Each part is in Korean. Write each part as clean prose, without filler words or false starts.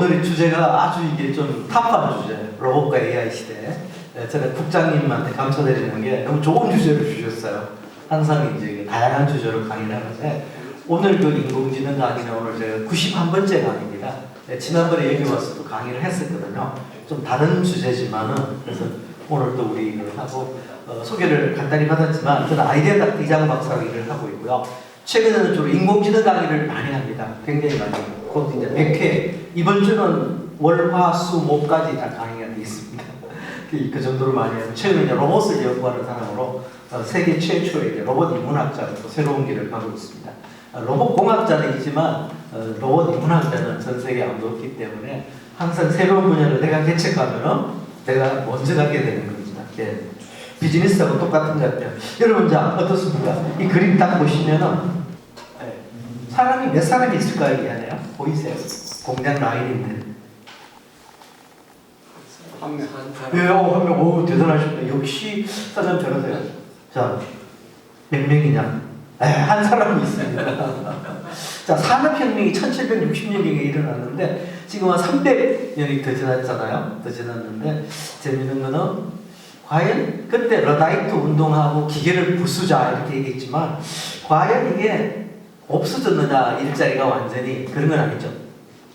오늘의 주제가 아주 이게 좀 탑한 주제, 로봇과 AI 시대. 제가 국장님한테 감사드리는 게 너무 좋은 주제를 주셨어요. 항상 이제 다양한 주제로 강의를 하는데 오늘 그 인공지능 강의는 오늘 제가 91번째 강의입니다. 지난번에 여기 와서 또 강의를 했었거든요. 좀 다른 주제지만은 그래서 오늘 또 우리 이걸 하고 소개를 간단히 받았지만 저는 아이디어 이장 박사로 일을 하고 있고요. 최근에는 주로 인공지능 강의를 많이 합니다. 굉장히 많이. 곧 이제 100회. 이번 주는 월, 화, 수, 목까지 다 강의가 되어 있습니다. 그 정도로 많이 해요. 최근에 이제 로봇을 연구하는 사람으로 세계 최초의 이제 로봇 인문학자로 새로운 길을 가고 있습니다. 로봇 공학자는 있지만 로봇 인문학자는 전 세계에 아무도 없기 때문에 항상 새로운 분야를 내가 개척하면은 내가 먼저 가게 되는 겁니다. 예. 비즈니스하고 똑같은 것 같아요. 여러분 자 어떻습니까? 이 그림 딱 보시면은 사람이 몇 사람이 있을까요? 이 안에요? 보이세요? 공장 라인인데. 한 명. 네, 한 명. 오, 대단하십니다. 역시 사장 변호사요. 자, 몇 명이냐? 한 사람이 있습니다. 자, 산업혁명이 1760년경에 일어났는데 지금 한 300년이 더 지났잖아요. 더 지났는데 재밌는 거는 과연 그때 러다이트 운동하고 기계를 부수자 이렇게 얘기했지만 과연 이게 없어졌느냐 일자리가 완전히 그런 건 아니죠.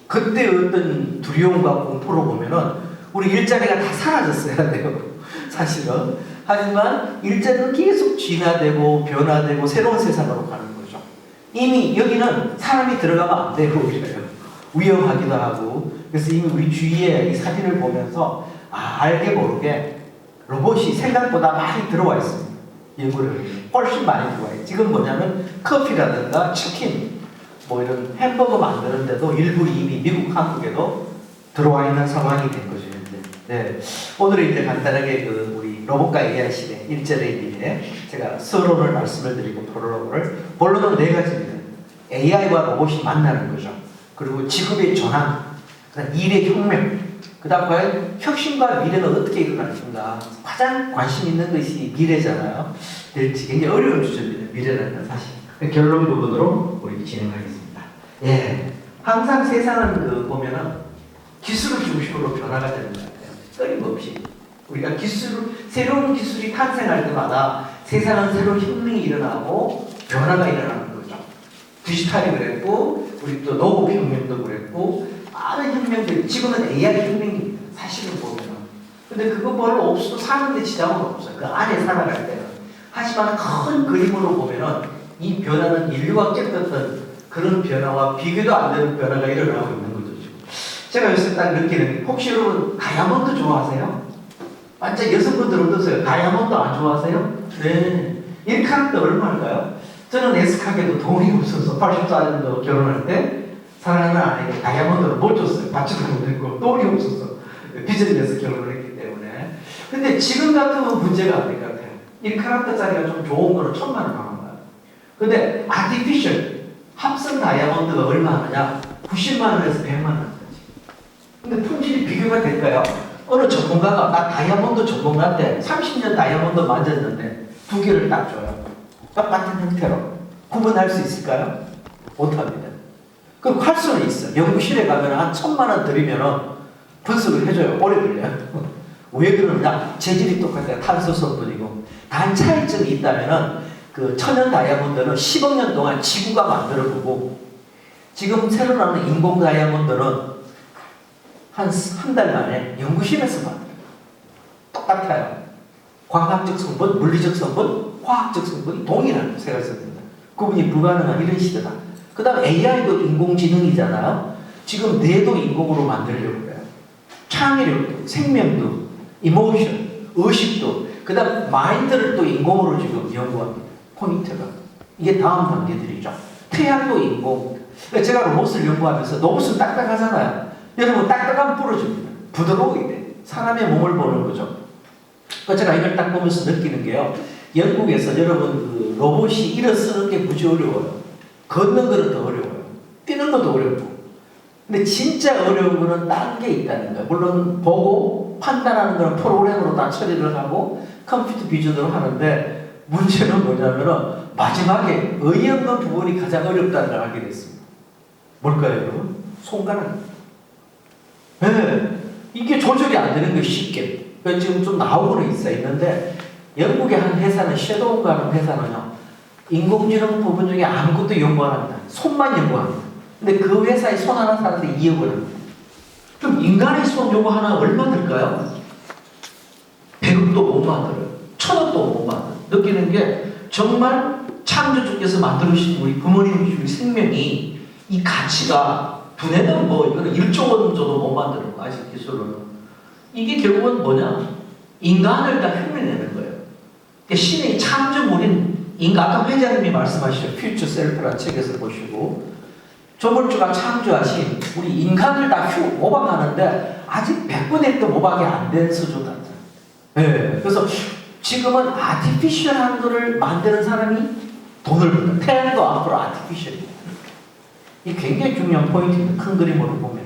그때 어떤 두려움과 공포로 보면은 우리 일자리가 다 사라졌어야 돼요. 사실은. 하지만 일자리는 계속 진화되고 변화되고 새로운 세상으로 가는 거죠. 이미 여기는 사람이 들어가면 안 돼요. 위험하기도 하고. 그래서 이미 우리 주위에 이 사진을 보면서 알게 모르게 로봇이 생각보다 많이 들어와 있습니다. 연구를 훨씬 많이 들어와 있어요. 지금 뭐냐면 커피라든가 치킨 뭐 이런 햄버거 만드는데도 일부 이미 미국, 한국에도 들어와 있는 상황이 된 거죠. 네. 오늘은 이제 간단하게 우리 로봇과 AI 시대 1절의 미래 제가 서론을 말씀을 드리고 본론은 네 가지입니다. AI와 로봇이 만나는 거죠. 그리고 직업의 전환, 그다음 일의 혁명, 그다음 과연 혁신과 미래는 어떻게 일어날 건가. 가장 관심 있는 것이 미래잖아요. 굉장히 어려운 주제입니다. 미래라는 사실. 결론 부분으로 우리 진행하겠습니다. 예, 항상 세상은 보면은 기술을 중심으로 변화가 되는 것 같아요. 끊임없이 우리가 새로운 기술이 탄생할 때마다 세상은 새로운 혁명이 일어나고 변화가 일어나는 거죠. 디지털이 그랬고 우리 또 농업 혁명도 그랬고 많은 혁명들 지금은 AI 혁명입니다. 사실은 보면 근데 그거 별로 없어도 사는데 지장은 없어요. 그 안에 살아갈 때는. 하지만 큰 그림으로 보면은 이 변화는 인류가 겪었던 그런 변화와 비교도 안 되는 변화가 일어나고 있는 거죠. 제가 요새 딱 느끼는 혹시 여러분 다이아몬드 좋아하세요? 완전 여성분들 어떠세요? 다이아몬드 안 좋아하세요? 네. 1카rat 얼마일까요? 저는 S카게도 돈이 없어서 80살도 결혼할 때 사랑하는 아내에게 다이아몬드를 못 줬어요. 받지도 못했고 돈이 없어서 빚을 내서 결혼을 했기 때문에. 근데 지금 같으면 문제가 안 될 것 같아요. 1카rat짜리가 좀 좋은 거는 1000만 원 하는 거예요. 근데 아티피셜 합성 다이아몬드가 얼마 하느냐? 90만 원에서 100만 원. 근데 품질이 비교가 될까요? 어느 전문가가 나 다이아몬드 전문가인데 30년 다이아몬드 만졌는데 두 개를 딱 줘요. 똑같은 형태로 구분할 수 있을까요? 못합니다. 그럼 할 수는 있어. 연구실에 가면 한 1000만 원 들이면은 분석을 해줘요. 오래 걸려요. 왜 그러냐? 재질이 똑같아요. 탄소 성분이고. 단 차이점이 있다면은 그 천연 다이아몬드는 10억 년 동안 지구가 만들어보고 지금 새로 나오는 인공 다이아몬드는 한 달 만에 연구실에서 만들어요. 똑같아요. 광학적 성분, 물리적 성분, 화학적 성분이 동일한 세 가지 성분입니다. 구분이 불가능한 이런 시대다. 그 다음 AI도 인공지능이잖아요. 지금 뇌도 인공으로 만들려고 해요. 창의력도, 생명도, 이모션, 의식도, 그 다음 마인드를 또 인공으로 지금 연구합니다. 포인트가. 이게 다음 단계들이죠. 태양도 인공. 제가 로봇을 연구하면서 로봇은 딱딱하잖아요. 여러분 딱딱하면 부러집니다. 부드러워야 돼. 사람의 몸을 보는 거죠. 제가 이걸 딱 보면서 느끼는 게요. 영국에서 여러분 로봇이 일어서는 게 무지 어려워요. 걷는 거는 더 어려워요. 뛰는 것도 어렵고. 근데 진짜 어려운 거는 딴 게 있다는 거예요. 물론 보고 판단하는 거는 프로그램으로 다 처리를 하고 컴퓨터 비전으로 하는데 문제는 뭐냐면은 마지막에 어이없는 부분이 가장 어렵다는 걸 알게 됐습니다. 뭘까요, 여러분? 손가락. 네. 이게 조절이 안 되는 거예요, 쉽게. 그래서 지금 좀 나오고는 있는데, 영국의 한 회사는, 섀도우라는 회사는요, 인공지능 부분 중에 아무것도 연구 안 합니다. 손만 연구합니다. 근데 그 회사에 손 하나 사는데 2억을 합니다. 그럼 인간의 손 요거 하나 얼마 들까요? 100억도 못 만들어요. 1000억도 못 만들어요. 느끼는 게 정말 창조주께서 만들어주신 우리 부모님 주신 생명이 이 가치가 두뇌는 뭐 이거는 1조 원 정도 못 만드는 거 아직 기술은. 이게 결국은 뭐냐? 인간을 다 흉내내는 거예요. 그러니까 신의 창조물인 인간, 아까 회장님이 말씀하시죠. 퓨처 셀프라는 책에서 보시고 조물주가 창조하신 우리 인간을 다 모방하는데 아직 100분의 1도 모방이 안 된 수준 같아요. 네. 그래서 지금은 아티피셜한 거를 만드는 사람이 돈을 번다. 태양도 앞으로 아티피셜입니다. 이 굉장히 중요한 포인트입니다. 큰 그림으로 보면.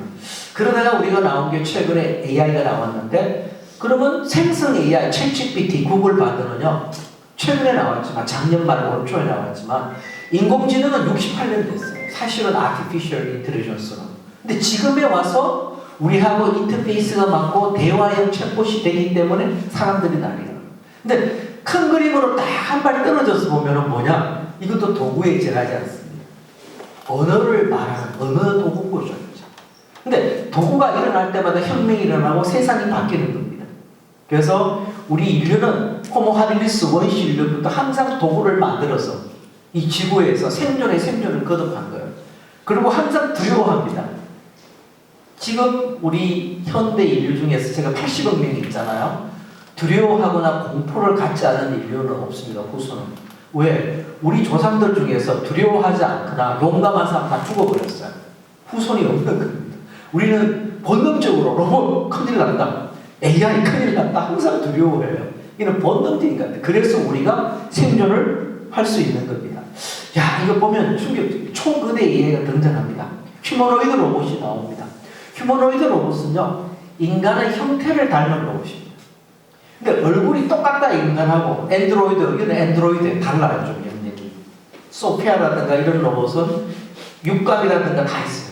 그러다가 우리가 나온 게 최근에 AI가 나왔는데, 그러면 생성 AI, 챗GPT, 구글 바드는요, 최근에 나왔지만, 작년 말 올 초에 나왔지만, 인공지능은 68년 됐어요. 사실은 아티피셜 인텔리전스는. 근데 지금에 와서 우리하고 인터페이스가 맞고 대화형 챗봇이 되기 때문에 사람들이 난리예요. 근데 큰 그림으로 딱 한 발 떨어져서 보면은 뭐냐? 이것도 도구에 지나지 않습니다. 언어를 말하는 언어 도구죠. 근데 도구가 일어날 때마다 혁명이 일어나고 세상이 바뀌는 겁니다. 그래서 우리 인류는 호모 하빌리스 원시 인류부터 항상 도구를 만들어서 이 지구에서 생존을 거듭한 거예요. 그리고 항상 두려워합니다. 지금 우리 현대 인류 중에서 제가 80억 명이 있잖아요. 두려워하거나 공포를 갖지 않은 인류는 없습니다. 후손은. 왜? 우리 조상들 중에서 두려워하지 않거나 용감한 사람 다 죽어버렸어요. 후손이 없는 겁니다. 우리는 본능적으로 로봇 큰일 난다, AI 큰일 난다 항상 두려워해요. 이는 본능적인 것 같아요. 그래서 우리가 생존을 할 수 있는 겁니다. 야, 이거 보면 충격적이에요. 초거대 AI가 등장합니다. 휴머노이드 로봇이 나옵니다. 휴머노이드 로봇은요, 인간의 형태를 닮은 로봇입니다. 근데 얼굴이 똑같다 인간하고 앤드로이드, 이건 앤드로이드에 달라요. 좀 영역이. 소피아라든가 이런 로봇은 육감이라든가 다 있어요.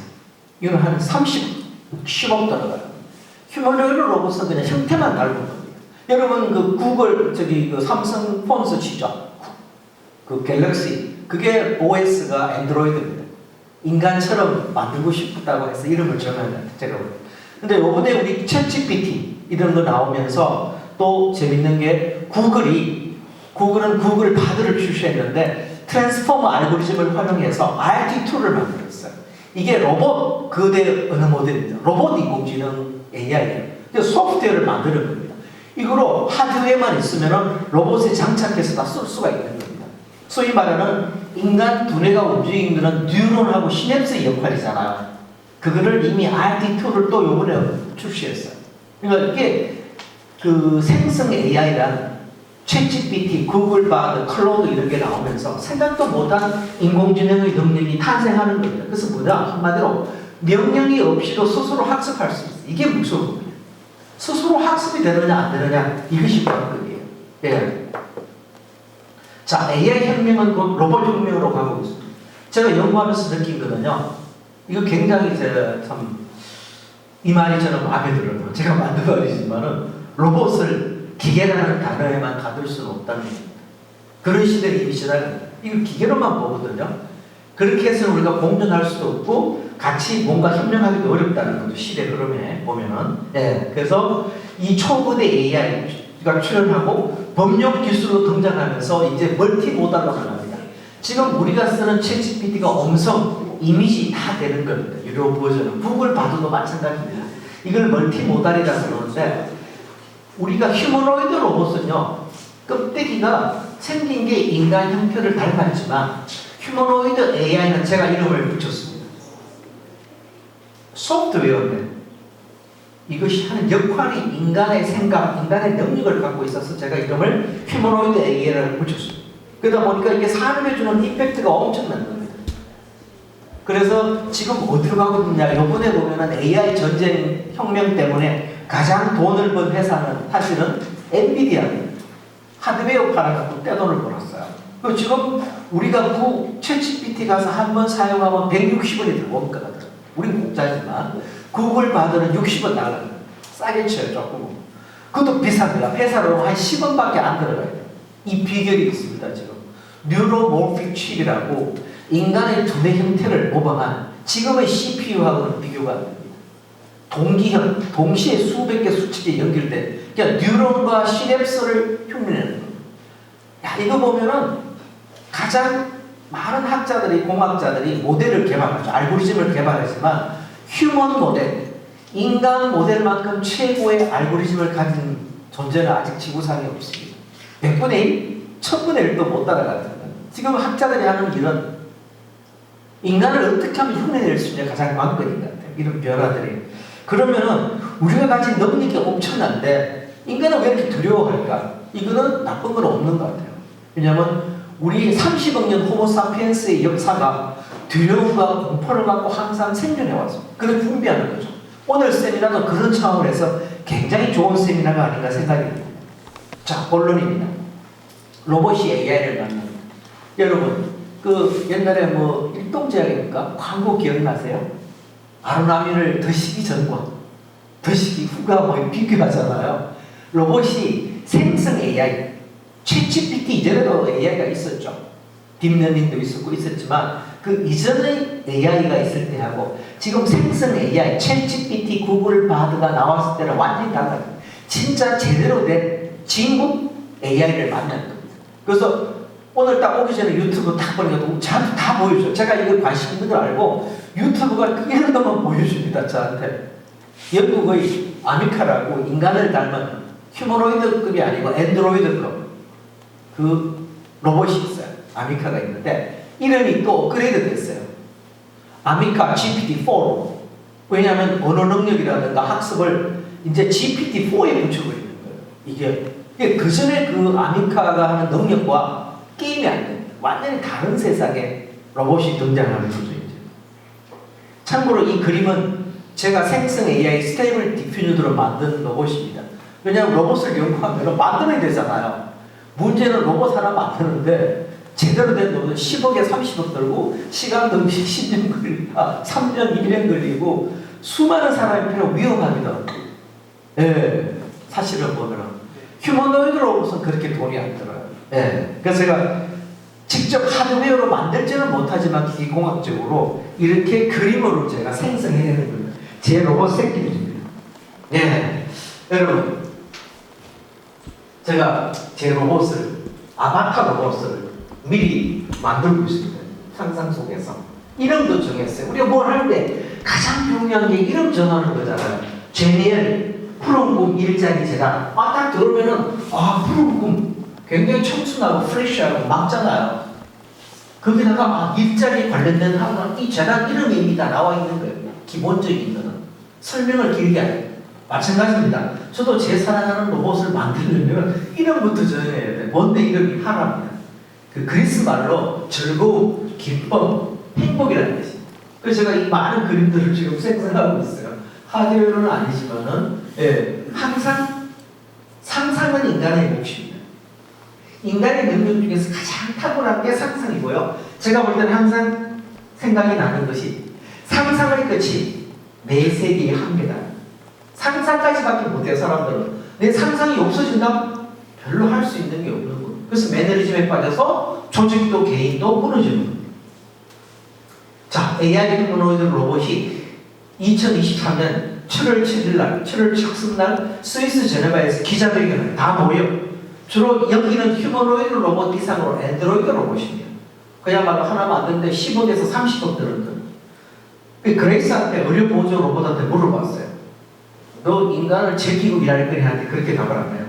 이건 한 10억 들어가요. 휴머노이드 로봇은 그냥 형태만 닮은 겁니다. 여러분 그 구글 그 삼성 폰스 치죠. 그 갤럭시, 그게 OS가 앤드로이드입니다. 인간처럼 만들고 싶다고 해서 이름을 정하는 제가. 근데 이번에 우리 챗GPT 이런 거 나오면서 또 재밌는 게 구글은 구글 바드를 출시했는데 트랜스포머 알고리즘을 활용해서 RT2를 만들었어요. 이게 로봇 거대 언어 모델입니다. 로봇 인공지능 AI예요. 소프트웨어를 만드는 겁니다. 이거로 하드웨어만 있으면 로봇에 장착해서 다 쓸 수가 있는 겁니다. 소위 말하는 인간 두뇌가 움직이는 뉴런하고 시냅스 역할이잖아요. 그거를 이미 RT2를 또 요번에 출시했어요. 그러니까 이게 그 생성 AI란 챗GPT, 구글 바드, 클로드 이런 게 나오면서 생각도 못한 인공지능의 능력이 탄생하는 겁니다. 그래서 뭐냐? 한마디로 명령이 없이도 스스로 학습할 수 있어요. 이게 무서운 겁니다. 스스로 학습이 되느냐 안 되느냐 이것이 관건이에요. 예. 자, AI 혁명은 곧 로봇 혁명으로 가고 있습니다. 제가 연구하면서 느낀 거는요, 이거 굉장히 제가 참 이 말이 저는 마음에 들어요. 제가 만든 말이지만은 로봇을 기계라는 단어에만 가둘 수는 없다는 겁니다. 그런 시대를 이미 지나갑니다. 이걸 기계로만 보거든요. 그렇게 해서 우리가 공존할 수도 없고 같이 뭔가 협력하기도 어렵다는 거죠. 시대 흐름에 보면은. 예. 그래서 이 초거대 AI가 출현하고 법령 기술로 등장하면서 이제 멀티모달로 나갑니다. 지금 우리가 쓰는 챗GPT가 음성, 이미지 다 되는 겁니다. 유료 버전은. 구글 바드도 마찬가지입니다. 이걸 멀티모달이라고 그러는데, 우리가 휴머노이드 로봇은요, 껍데기가 생긴 게 인간 형태를 닮았지만 휴머노이드 AI는 제가 이름을 붙였습니다. 소프트웨어인데 이것이 하는 역할이 인간의 생각, 인간의 능력을 갖고 있어서 제가 이름을 휴머노이드 AI를 붙였습니다. 그러다 보니까 이게 산업에 주는 임팩트가 엄청난 겁니다. 그래서 지금 어디로 가고 있느냐, 이번에 보면은 AI 전쟁 혁명 때문에 가장 돈을 번 회사는 사실은 엔비디아입니다. 하드웨어 팔아갖고 떼돈을 벌었어요. 그리고 지금 우리가 그 챗GPT 가서 한번 사용하면 160원이 들어올 거거든. 우린 공짜지만 구글 바드는 60원 달라요. 싸게 쳐요, 조금. 그것도 비쌉니다. 회사로 한 10원밖에 안 들어가요. 이 비결이 있습니다, 지금. 뉴로모픽 칩이라고 인간의 두뇌 형태를 모방한 지금의 CPU하고는 비교가 안 됩니다. 동기형, 동시에 수백 개 수치게 연결된, 그러니까 뉴런과 시냅스를 흉내내는 겁니다. 야, 이거 보면은 가장 많은 학자들이, 공학자들이 모델을 개발하죠. 알고리즘을 개발했지만 휴먼 모델, 인간 모델만큼 최고의 알고리즘을 가진 존재는 아직 지구상에 없습니다. 100분의 1, 1000분의 1도 못 따라가는. 지금 학자들이 하는 일은 인간을 어떻게 하면 흉내낼 수 있냐 가장 관건인 것 같아요. 이런 변화들이. 그러면은 우리가 가진 능력이 엄청난데 인간은 왜 이렇게 두려워할까? 이거는 나쁜 건 없는 것 같아요. 왜냐하면 우리 30억 년 호모사피엔스의 역사가 두려움과 공포를 갖고 항상 생존해 왔습니다. 그걸 분비하는 거죠. 오늘 세미나도 그런 차원에서 굉장히 좋은 세미나가 아닌가 생각이 듭니다. 자, 본론입니다. 로봇이 AI를 만납니다. 여러분, 그 옛날에 뭐 일동제약입니까? 광고 기억나세요? 아로나민을 더시기 전과 더시기 후가 뭐 비교하잖아요. 로봇이 생성 AI, 챗GPT 이전에도 AI가 있었죠. 딥러닝도 있었고 있었지만 그 이전의 AI가 있을 때하고 지금 생성 AI, 챗GPT, 구글 바드가 나왔을 때는 완전히 달라요. 진짜 제대로 된 진국 AI를 만난 겁니다. 그래서 오늘 딱 오기 전에 유튜브 딱 보니까 저한테 다 보여줘요. 제가 이거 관심 있는 걸 알고 유튜브가 이런 것만 보여줍니다. 저한테. 영국의 아미카라고 인간을 닮은 휴머노이드급이 아니고 엔드로이드급 그 로봇이 있어요. 아미카가 있는데 이름이 또 업그레이드 됐어요. 아미카 GPT-4로. 왜냐하면 언어 능력이라든가 학습을 이제 GPT-4에 붙여버리는 거예요. 이게 그 전에 그 아미카가 하는 능력과 게임이 안 됩니다. 완전히 다른 세상에 로봇이 등장하는 거죠. 이제. 참고로 이 그림은 제가 생성 AI 스테이블 디퓨저로 만든 로봇입니다. 왜냐하면 로봇을 연구하면 만들어야 되잖아요. 문제는 로봇 하나 만드는데 제대로 된 로봇은 10억에 30억 들고 시간 등식 10년 걸린다. 3년, 1년 걸리고 수많은 사람이 필요 위험합니다. 예, 사실은 보면 휴머노이드 로봇은 그렇게 돈이 안 들어요. 예, 그래서 제가 직접 하드웨어로 만들지는 못하지만 기계공학적으로 이렇게 그림으로 제가 생성해내는 거예요. 제 로봇 새끼들입니다. 예, 여러분, 제가 제 로봇을 아바타 로봇을 미리 만들고 있습니다. 상상 속에서 이름도 정했어요. 우리가 뭘 할 때 가장 중요한 게 이름 정하는 거잖아요. 제니엘 푸른 꿈 일자리 재단. 딱 들으면은 푸른 꿈 굉장히 청순하고 프레시하고 막잖아요. 거기다가 일자리에 관련된 하면 이 재단 이름입니다. 나와 있는 거예요. 기본적인 거는 설명을 길게 안 해요. 마찬가지입니다. 저도 제 사랑하는 로봇을 만들려면 이름부터 정해야 돼요. 뭔데 이름이 하나입니다. 그 그리스 말로 즐거움, 기쁨, 행복이라는 뜻이에요. 그래서 제가 이 많은 그림들을 지금 생성하고 있어요. 하드웨어는 아니지만은 항상 상상은 인간의 몫입니다. 인간의 능력 중에서 가장 탁월한 게 상상이고요. 제가 볼 때는 항상 생각이 나는 것이 상상의 끝이 내 세계의 한계다. 상상까지밖에 못해요. 사람들은. 내 상상이 없어진다? 별로 할 수 있는 게 없는 거예요. 그래서 매너리즘에 빠져서 조직도 개인도 무너지는 거예요. 자, AI 휴머노이드 로봇이 2023년 7월 7일날, 7월 착승날 스위스 제네바에서 기자회견을 다 모여. 주로 여기는 휴머노이드 로봇 이상으로 엔드로이드 로봇입니다. 그야말로 하나 만드는데 10억에서 30억 드는 거. 그레이스한테 의료보조 로봇한테 물어봤어요. 너 인간을 제끼고 일할 거냐 한테 그렇게 답을 안 해요.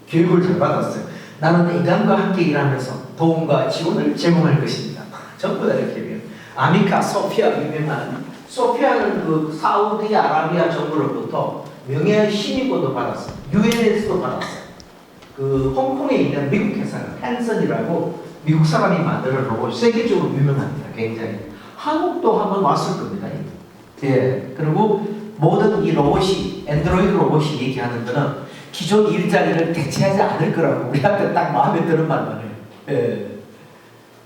교육을 잘 받았어요. 나는 인간과 함께 일하면서 도움과 지원을 제공할 것입니다. 전부 다 이렇게 해요. 아미카 소피아 유명한 소피아는 그 사우디아라비아 정부로부터 명예 신임권도 받았어요. UNS도 받았어요. 그 홍콩에 있는 미국 회사가 헨슨이라고 미국 사람이 만드는 로봇 세계적으로 유명합니다. 굉장히. 한국도 한번 왔을 겁니다. 예. 그리고 모든 이 로봇이 엔드로이드 로봇이 얘기하는 거는 기존 일자리를 대체하지 않을 거라고 우리한테 딱 마음에 드는 말만 해요. 예.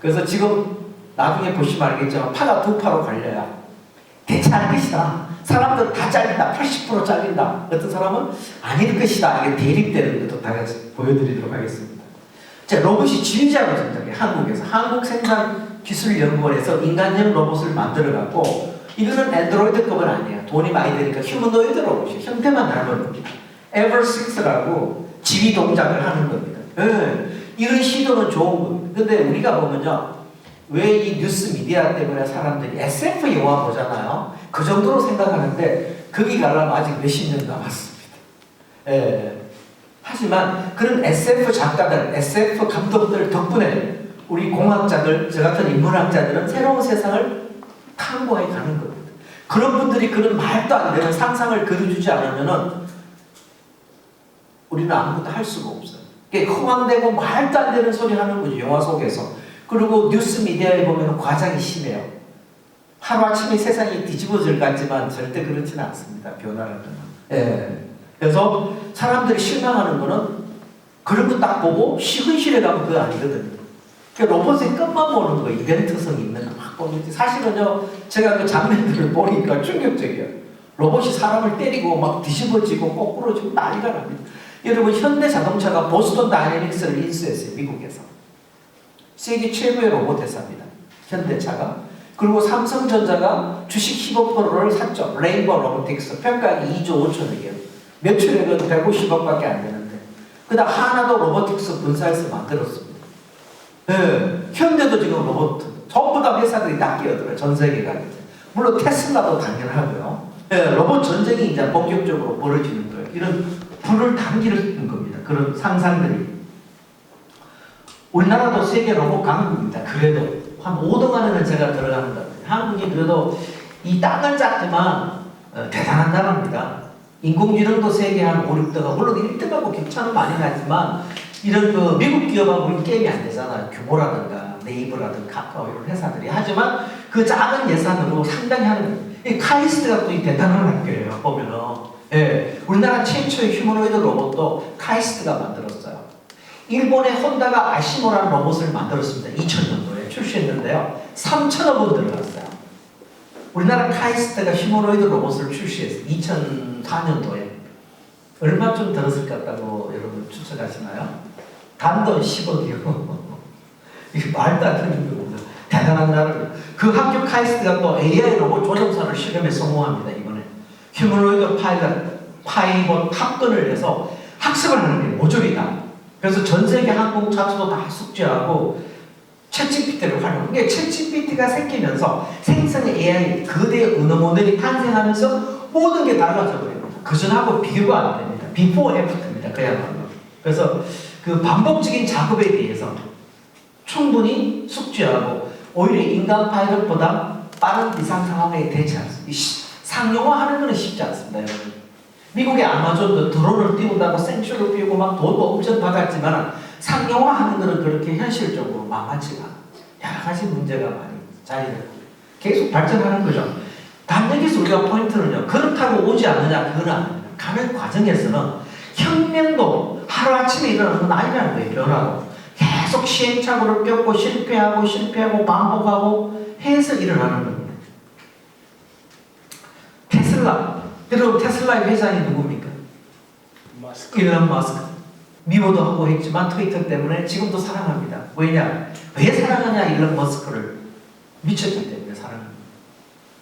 그래서 지금 나중에 보시면 알겠지만 파가 두 파로 갈려야 대체할 것이다. 사람들은 다 잘린다. 80% 잘린다. 어떤 사람은 아닐 것이다. 이게 대립되는 것도 다 같이 보여드리도록 하겠습니다. 자, 로봇이 지휘자로 등장해. 한국에서. 한국생산기술연구원에서 인간형 로봇을 만들어갖고 이거는 앤드로이드급은 아니에요. 돈이 많이 드니까 휴머노이드 로봇이에요. 형태만 닮은 겁니다. 에버6라고 지휘 동작을 하는 겁니다. 네. 이런 시도는 좋은 겁니다. 근데 우리가 보면요. 왜 이 뉴스 미디어 때문에 사람들이 SF 영화 보잖아요. 그 정도로 생각하는데 거기 가려면 아직 몇십 년 남았습니다. 예. 하지만 그런 SF 작가들, SF 감독들 덕분에 우리 공학자들, 저 같은 인문학자들은 새로운 세상을 탐구해 가는 겁니다. 그런 분들이 그런 말도 안 되는 상상을 그려주지 않으면은 우리는 아무것도 할 수가 없어요. 허황되고 말도 안 되는 소리 하는 거죠. 영화 속에서. 그리고 뉴스 미디어에 보면 과장이 심해요. 하루아침에 세상이 뒤집어질 것 같지만 절대 그렇지는 않습니다. 변화라는 건. 예. 그래서 사람들이 실망하는 거는 그런 거 딱 보고 시흥실에 가면 그거 아니거든요. 로봇의 끝만 보는 거, 이벤트성 있는 거 막 보는 거. 사실은요, 제가 그 장면들을 보니까 충격적이에요. 로봇이 사람을 때리고 막 뒤집어지고 거꾸로지고 난리가 납니다. 여러분, 현대 자동차가 보스턴 다이내믹스를 인수했어요. 미국에서. 세계 최고의 로봇 회사입니다. 현대차가. 그리고 삼성전자가 주식 15%를 샀죠. 레인보우 로보틱스. 평가액이 2조 5천억이에요. 매출액은 150억밖에 안 되는데. 그 다음 하나도 로보틱스 분사해서 만들었습니다. 네. 현대도 지금 로봇. 전부 다 회사들이 다 끼어들어요. 전 세계가. 물론 테슬라도 당연하고요. 네. 로봇 전쟁이 이제 본격적으로 벌어지는 거예요. 이런 불을 당기는 겁니다. 그런 상상들이. 우리나라도 세계 로봇 강국입니다. 그래도 한 5등 안에는 제가 들어가는 것 같아요. 한국이 그래도 이 땅은 작지만 대단한 나라입니다. 인공지능도 세계 한 5, 6등하고 물론 1등하고 격차는 많이 나지만 이런 그 미국 기업하고 게임이 안 되잖아요. 규모라든가 네이버라든가 카카오 이런 회사들이. 하지만 그 작은 예산으로 상당히 하는 이 카이스트가 또 이 대단한 학교예요. 보면은. 예, 우리나라 최초의 휴머노이드 로봇도 카이스트가 만들었어요. 일본의 혼다가 아시모라는 로봇을 만들었습니다. 2000년도에 출시했는데요. 3천억 원 들어갔어요. 우리나라 카이스트가 휴머노이드 로봇을 출시했어요. 2004년도에. 얼마쯤 들었을 것 같다고 여러분 추측하시나요? 단돈 10억이요. 이게 말도 안 되는 겁니다. 대단한 나라를. 그 학교 카이스트가 또 AI 로봇 조종사를 실험에 성공합니다. 이번에. 휴머노이드 파이봇 탑건을 해서 학습을 하는 게 모듈이다. 그래서 전 세계 항공차주도 다 숙지하고 챗GPT를 활용해요. 이게 챗GPT가 생기면서 생성의 AI 거대 언어 모델이 탄생하면서 모든 게 달라져 버립니다. 그전하고 비교가 안 됩니다. 비포 애프터입니다. 그야말로. 그래서 그 반복적인 작업에 대해서 충분히 숙지하고 오히려 인간 파일럿보다 빠른 비상 상황에 대처하습니다. 상용화하는 것은 쉽지 않습니다. 여러분. 미국의 아마존도 드론을 띄운다고 생쇼를 피우고 막 돈도 엄청 받았지만 상용화하는 것은 그렇게 현실적으로 만만치가 않아요. 여러 가지 문제가 많이 자리를 계속 발전하는 거죠. 단 여기서 우리가 포인트는요. 그렇다고 오지 않느냐 그건 아닙니다. 가는 과정에서는 혁명도 하루아침에 일어나는 건 아니라는 거예요. 변화고. 계속 시행착오를 겪고 실패하고 반복하고 해서 일어나는 겁니다. 테슬라. 여러분 테슬라의 회장이 누굽니까? 일론 머스크. 미워도 하고 했지만 트위터 때문에 지금도 사랑합니다. 왜냐? 왜 사랑하냐 일론 머스크를? 미쳤기 때문에 사랑합니다.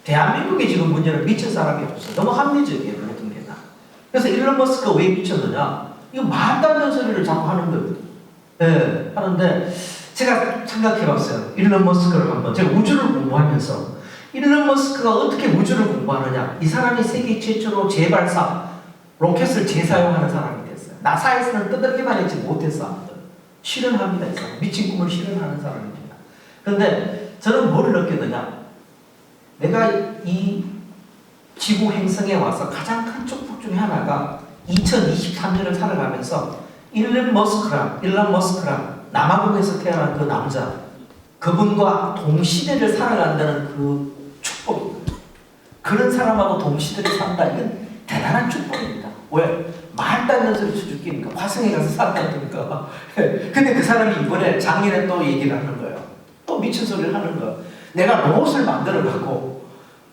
대한민국에 지금 문제는 미친 사람이 없어요. 너무 합리적이에요. 모든 게 다. 그래서 일론 머스크가 왜 미쳤느냐? 이거 말도 안 되는 소리를 자꾸 하는 거예요. 네, 하는데 제가 생각해봤어요. 일론 머스크를 한번 제가 우주를 공부하면서 일론 머스크가 어떻게 우주를 공부하느냐? 이 사람이 세계 최초로 재발사 로켓을 재사용하는 사람이 됐어요. 나사에서는 떠들기만 했지 못했어. 실현합니다. 이 사람. 미친 꿈을 실현하는 사람입니다. 그런데 저는 뭘 느꼈느냐? 내가 이 지구 행성에 와서 가장 큰 축복 중에 하나가 2023년을 살아가면서 일론 머스크랑 남아공에서 태어난 그 남자 그분과 동시대를 살아간다는 그 축복입니다. 그런 사람하고 동시대를 산다. 이건 대단한 축복입니다. 왜? 말도 안 되는 소리 쳐죽기니까 화성에 가서 산다니까. 근데 그 사람이 이번에 작년에 또 얘기를 하는 거예요. 또 미친 소리를 하는 거예요. 내가 로봇을 만들어갖고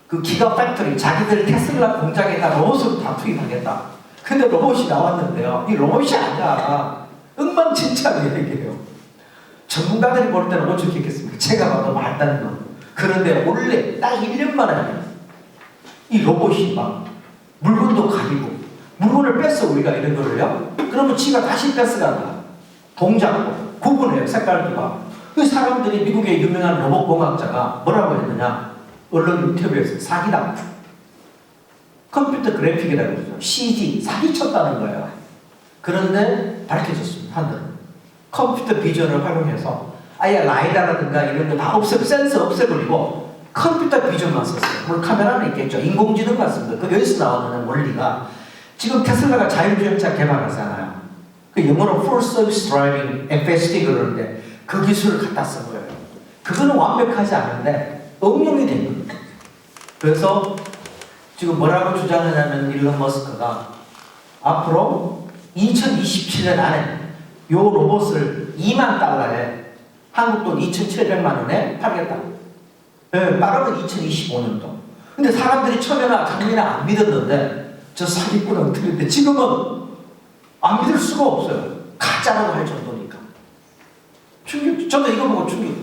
그 기가 팩토리, 자기들 테슬라 공장에다 로봇을 다 투입하겠다. 근데 로봇이 나왔는데요. 이 로봇이 아니야. 엉망진창이에요, 이게요. 전문가들이 볼 때는 어떻게 했겠습니까? 제가 봐도 말다는 거. 그런데 원래 딱 1년 만에 이 로봇이 막 물건도 가리고 물건을 뺐어, 우리가 이런 거를요. 그러면 지가 다시 뺐어간다. 동작도 구분해요, 색깔도. 그 사람들이 미국의 유명한 로봇 공학자가 뭐라고 했느냐? 언론 인터뷰에서 사기다. 컴퓨터 그래픽이라고 그러죠. CG, 사기쳤다는 거예요. 그런데 밝혀졌습니다, 한들은. 컴퓨터 비전을 활용해서 아예 라이다라든가 이런 거 다 센서 없애버리고 컴퓨터 비전만 썼어요. 물론 카메라는 있겠죠. 인공지능 같습니다. 그 여기서 나오는 원리가 지금 테슬라가 자율주행차 개발하잖아요. 그 영어로 Full Service Driving, FSD 그러는데 그 기술을 갖다 쓴 거예요. 그거는 완벽하지 않은데 응용이 된 겁니다. 그래서 지금 뭐라고 주장하냐면 일론 머스크가 앞으로 2027년 안에 요 로봇을 2만 달러에 한국 돈 2,700만 원에 팔겠다. 네, 빠르면 2025년도. 근데 사람들이 처음에는 작년에 안 믿었는데 저 사기꾼은 틀린데 지금은 안 믿을 수가 없어요. 가짜라고 할 정도니까. 충격. 저도 이거 보고 충격.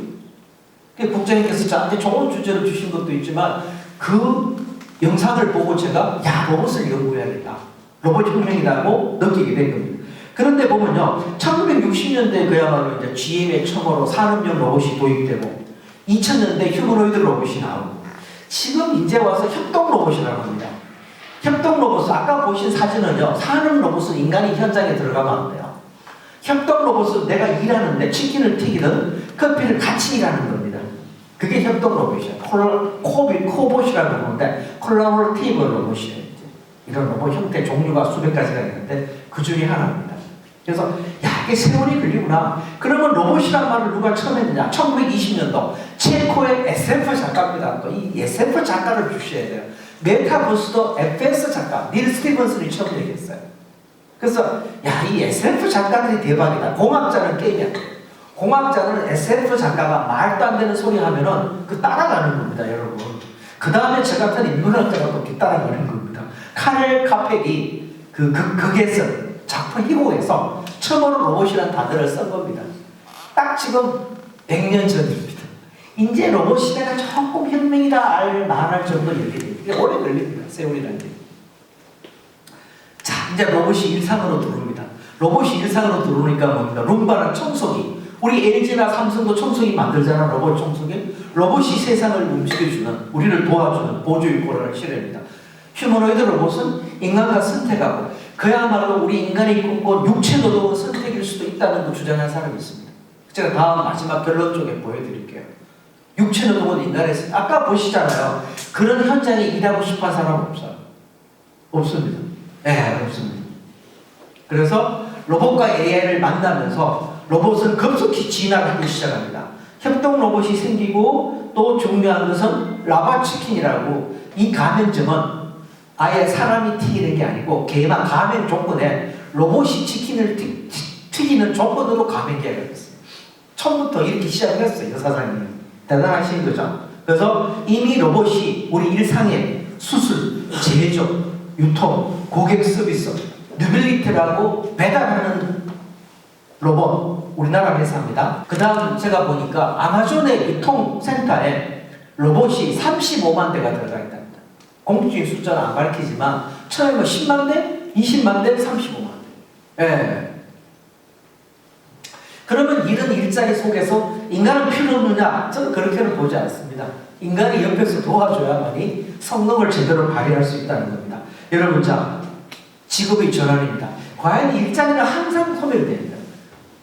국장님께서 저한테 좋은 주제를 주신 것도 있지만 그 영상을 보고 제가 야, 로봇을 연구해야겠다. 로봇 혁명이라고 느끼게 된 겁니다. 그런데 보면요, 1960년대 그야말로 이제 GM의 첨어로 산업용 로봇이 도입되고 2000년대 휴머노이드 로봇이 나오고 지금 이제 와서 협동 로봇이라고 합니다. 협동 로봇은 아까 보신 사진은요, 산업 로봇은 인간이 현장에 들어가면 안 돼요. 협동 로봇은 내가 일하는데 치킨을 튀기든 커피를 같이 일하는 겁니다. 그게 협동 로봇이에요. 코봇이라고 하는데 콜라보레이티브 로봇이에요. 이런 로봇 형태 종류가 수백 가지가 있는데 그 중에 하나입니다. 그래서 야, 이게 세월이 걸리구나. 그러면 로봇이란 말을 누가 처음 했느냐? 1920년도 체코의 SF 작가입니다. 또 이 SF 작가를 주셔야 돼요. 메타버스도 FS 작가 닐 스티븐슨이 처음 얘기했어요. 그래서 야, 이 SF 작가들이 대박이다. 공학자는 게임이 안 돼요. 공학자는 SF 작가가 말도 안 되는 소리 하면은 그 따라가는 겁니다, 여러분. 그 다음에 저 같은 인문학자가 또 뒤따라가는 겁니다. 카렐 카펙이 극에서 작품 희곡에서 처음으로 로봇이라는 단어를 쓴 겁니다. 딱 지금 100년 전입니다. 이제 로봇 시대가 조금 혁명이다 말할 정도 이렇게 됩니다. 오래 걸립니다, 세월이라는 게. 자, 이제 로봇이 일상으로 들어옵니다. 로봇이 일상으로 들어오니까 뭡니까? 룸바랑 청소기. 우리 LG나 삼성도 청소기 만들잖아, 로봇 청소기. 로봇이 세상을 움직여주는, 우리를 도와주는 보조일고라는 시대입니다. 휴머노이드 로봇은 인간과 선택하고 그야말로 우리 인간이 꿈꿔 육체 노동의 선택일 수도 있다는 거 주장한 사람이 있습니다. 제가 다음 마지막 결론 쪽에 보여드릴게요. 육체 노동은 인간의 선택. 아까 보시잖아요. 그런 현장에 일하고 싶어하는 사람 없어요. 없습니다. 네, 없습니다. 그래서 로봇과 AI를 만나면서 로봇은 급속히 진화하기 시작합니다. 협동 로봇이 생기고 또 중요한 것은 라바치킨이라고 이 가맹점은 아예 사람이 튀기는 게 아니고 개만 가맹 조건에 로봇이 치킨을 튀기는 조건으로 가맹 계약을 했어요. 처음부터 이렇게 시작을 했어요, 사장님이. 대단하신 거죠. 그래서 이미 로봇이 우리 일상의 수술, 제조, 유통, 고객 서비스, 뉴빌리티라고 배달하는 로봇, 우리나라 회사입니다. 그 다음 제가 보니까 아마존의 유통센터에 로봇이 35만 대가 들어가 있답니다. 공식적인 숫자는 안 밝히지만 처음에 뭐 10만 대, 20만 대, 35만 대. 예. 그러면 이런 일자리 속에서 인간은 필요 없느냐? 저는 그렇게는 보지 않습니다. 인간이 옆에서 도와줘야만이 성능을 제대로 발휘할 수 있다는 겁니다. 여러분, 자, 직업의 전환입니다. 과연 일자리는 항상 소멸됩니다.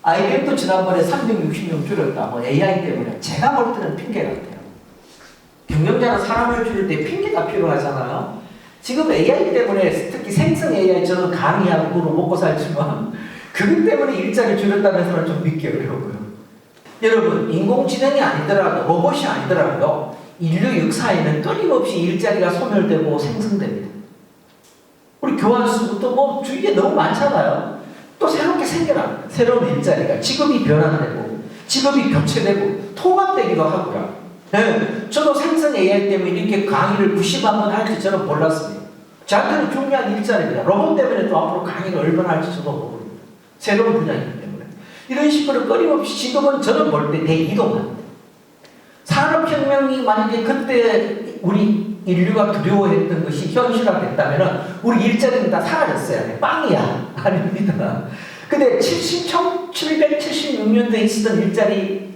IBM도 지난번에 360명 줄였다. 뭐 AI 때문에. 제가 볼 때는 핑계 같아요. 경영자는 사람을 줄일 때 핑계가 필요하잖아요. 지금 AI 때문에 특히 생성 AI 저는 강의하고 먹고 살지만 그것 때문에 일자리 줄였다는 사람은 좀 믿기 어려워요. 여러분, 인공지능이 아니더라도 로봇이 아니더라도 인류 역사에는 끊임없이 일자리가 소멸되고 생성됩니다. 우리 교환수부터 뭐 주위에 너무 많잖아요. 또 새롭게 생겨납니다. 새로운 일자리가 직업이 변환되고 직업이 교체되고 통합되기도 하고요. 네, 저도 생성 AI 때문에 이렇게 강의를 90만 번 할지 저는 몰랐습니다. 저한테는 중요한 일자리입니다. 로봇 때문에 또 앞으로 강의를 얼마나 할지 저도 모릅니다. 새로운 분야이기 때문에. 이런 식으로 끊임없이 지금은 저는 볼 때 대이동합니다. 산업혁명이 만약에 그때 우리 인류가 두려워했던 것이 현실화됐다면 우리 일자리는 다 사라졌어요. 빵이야. 아닙니다. 근데 1776년도에 있었던 일자리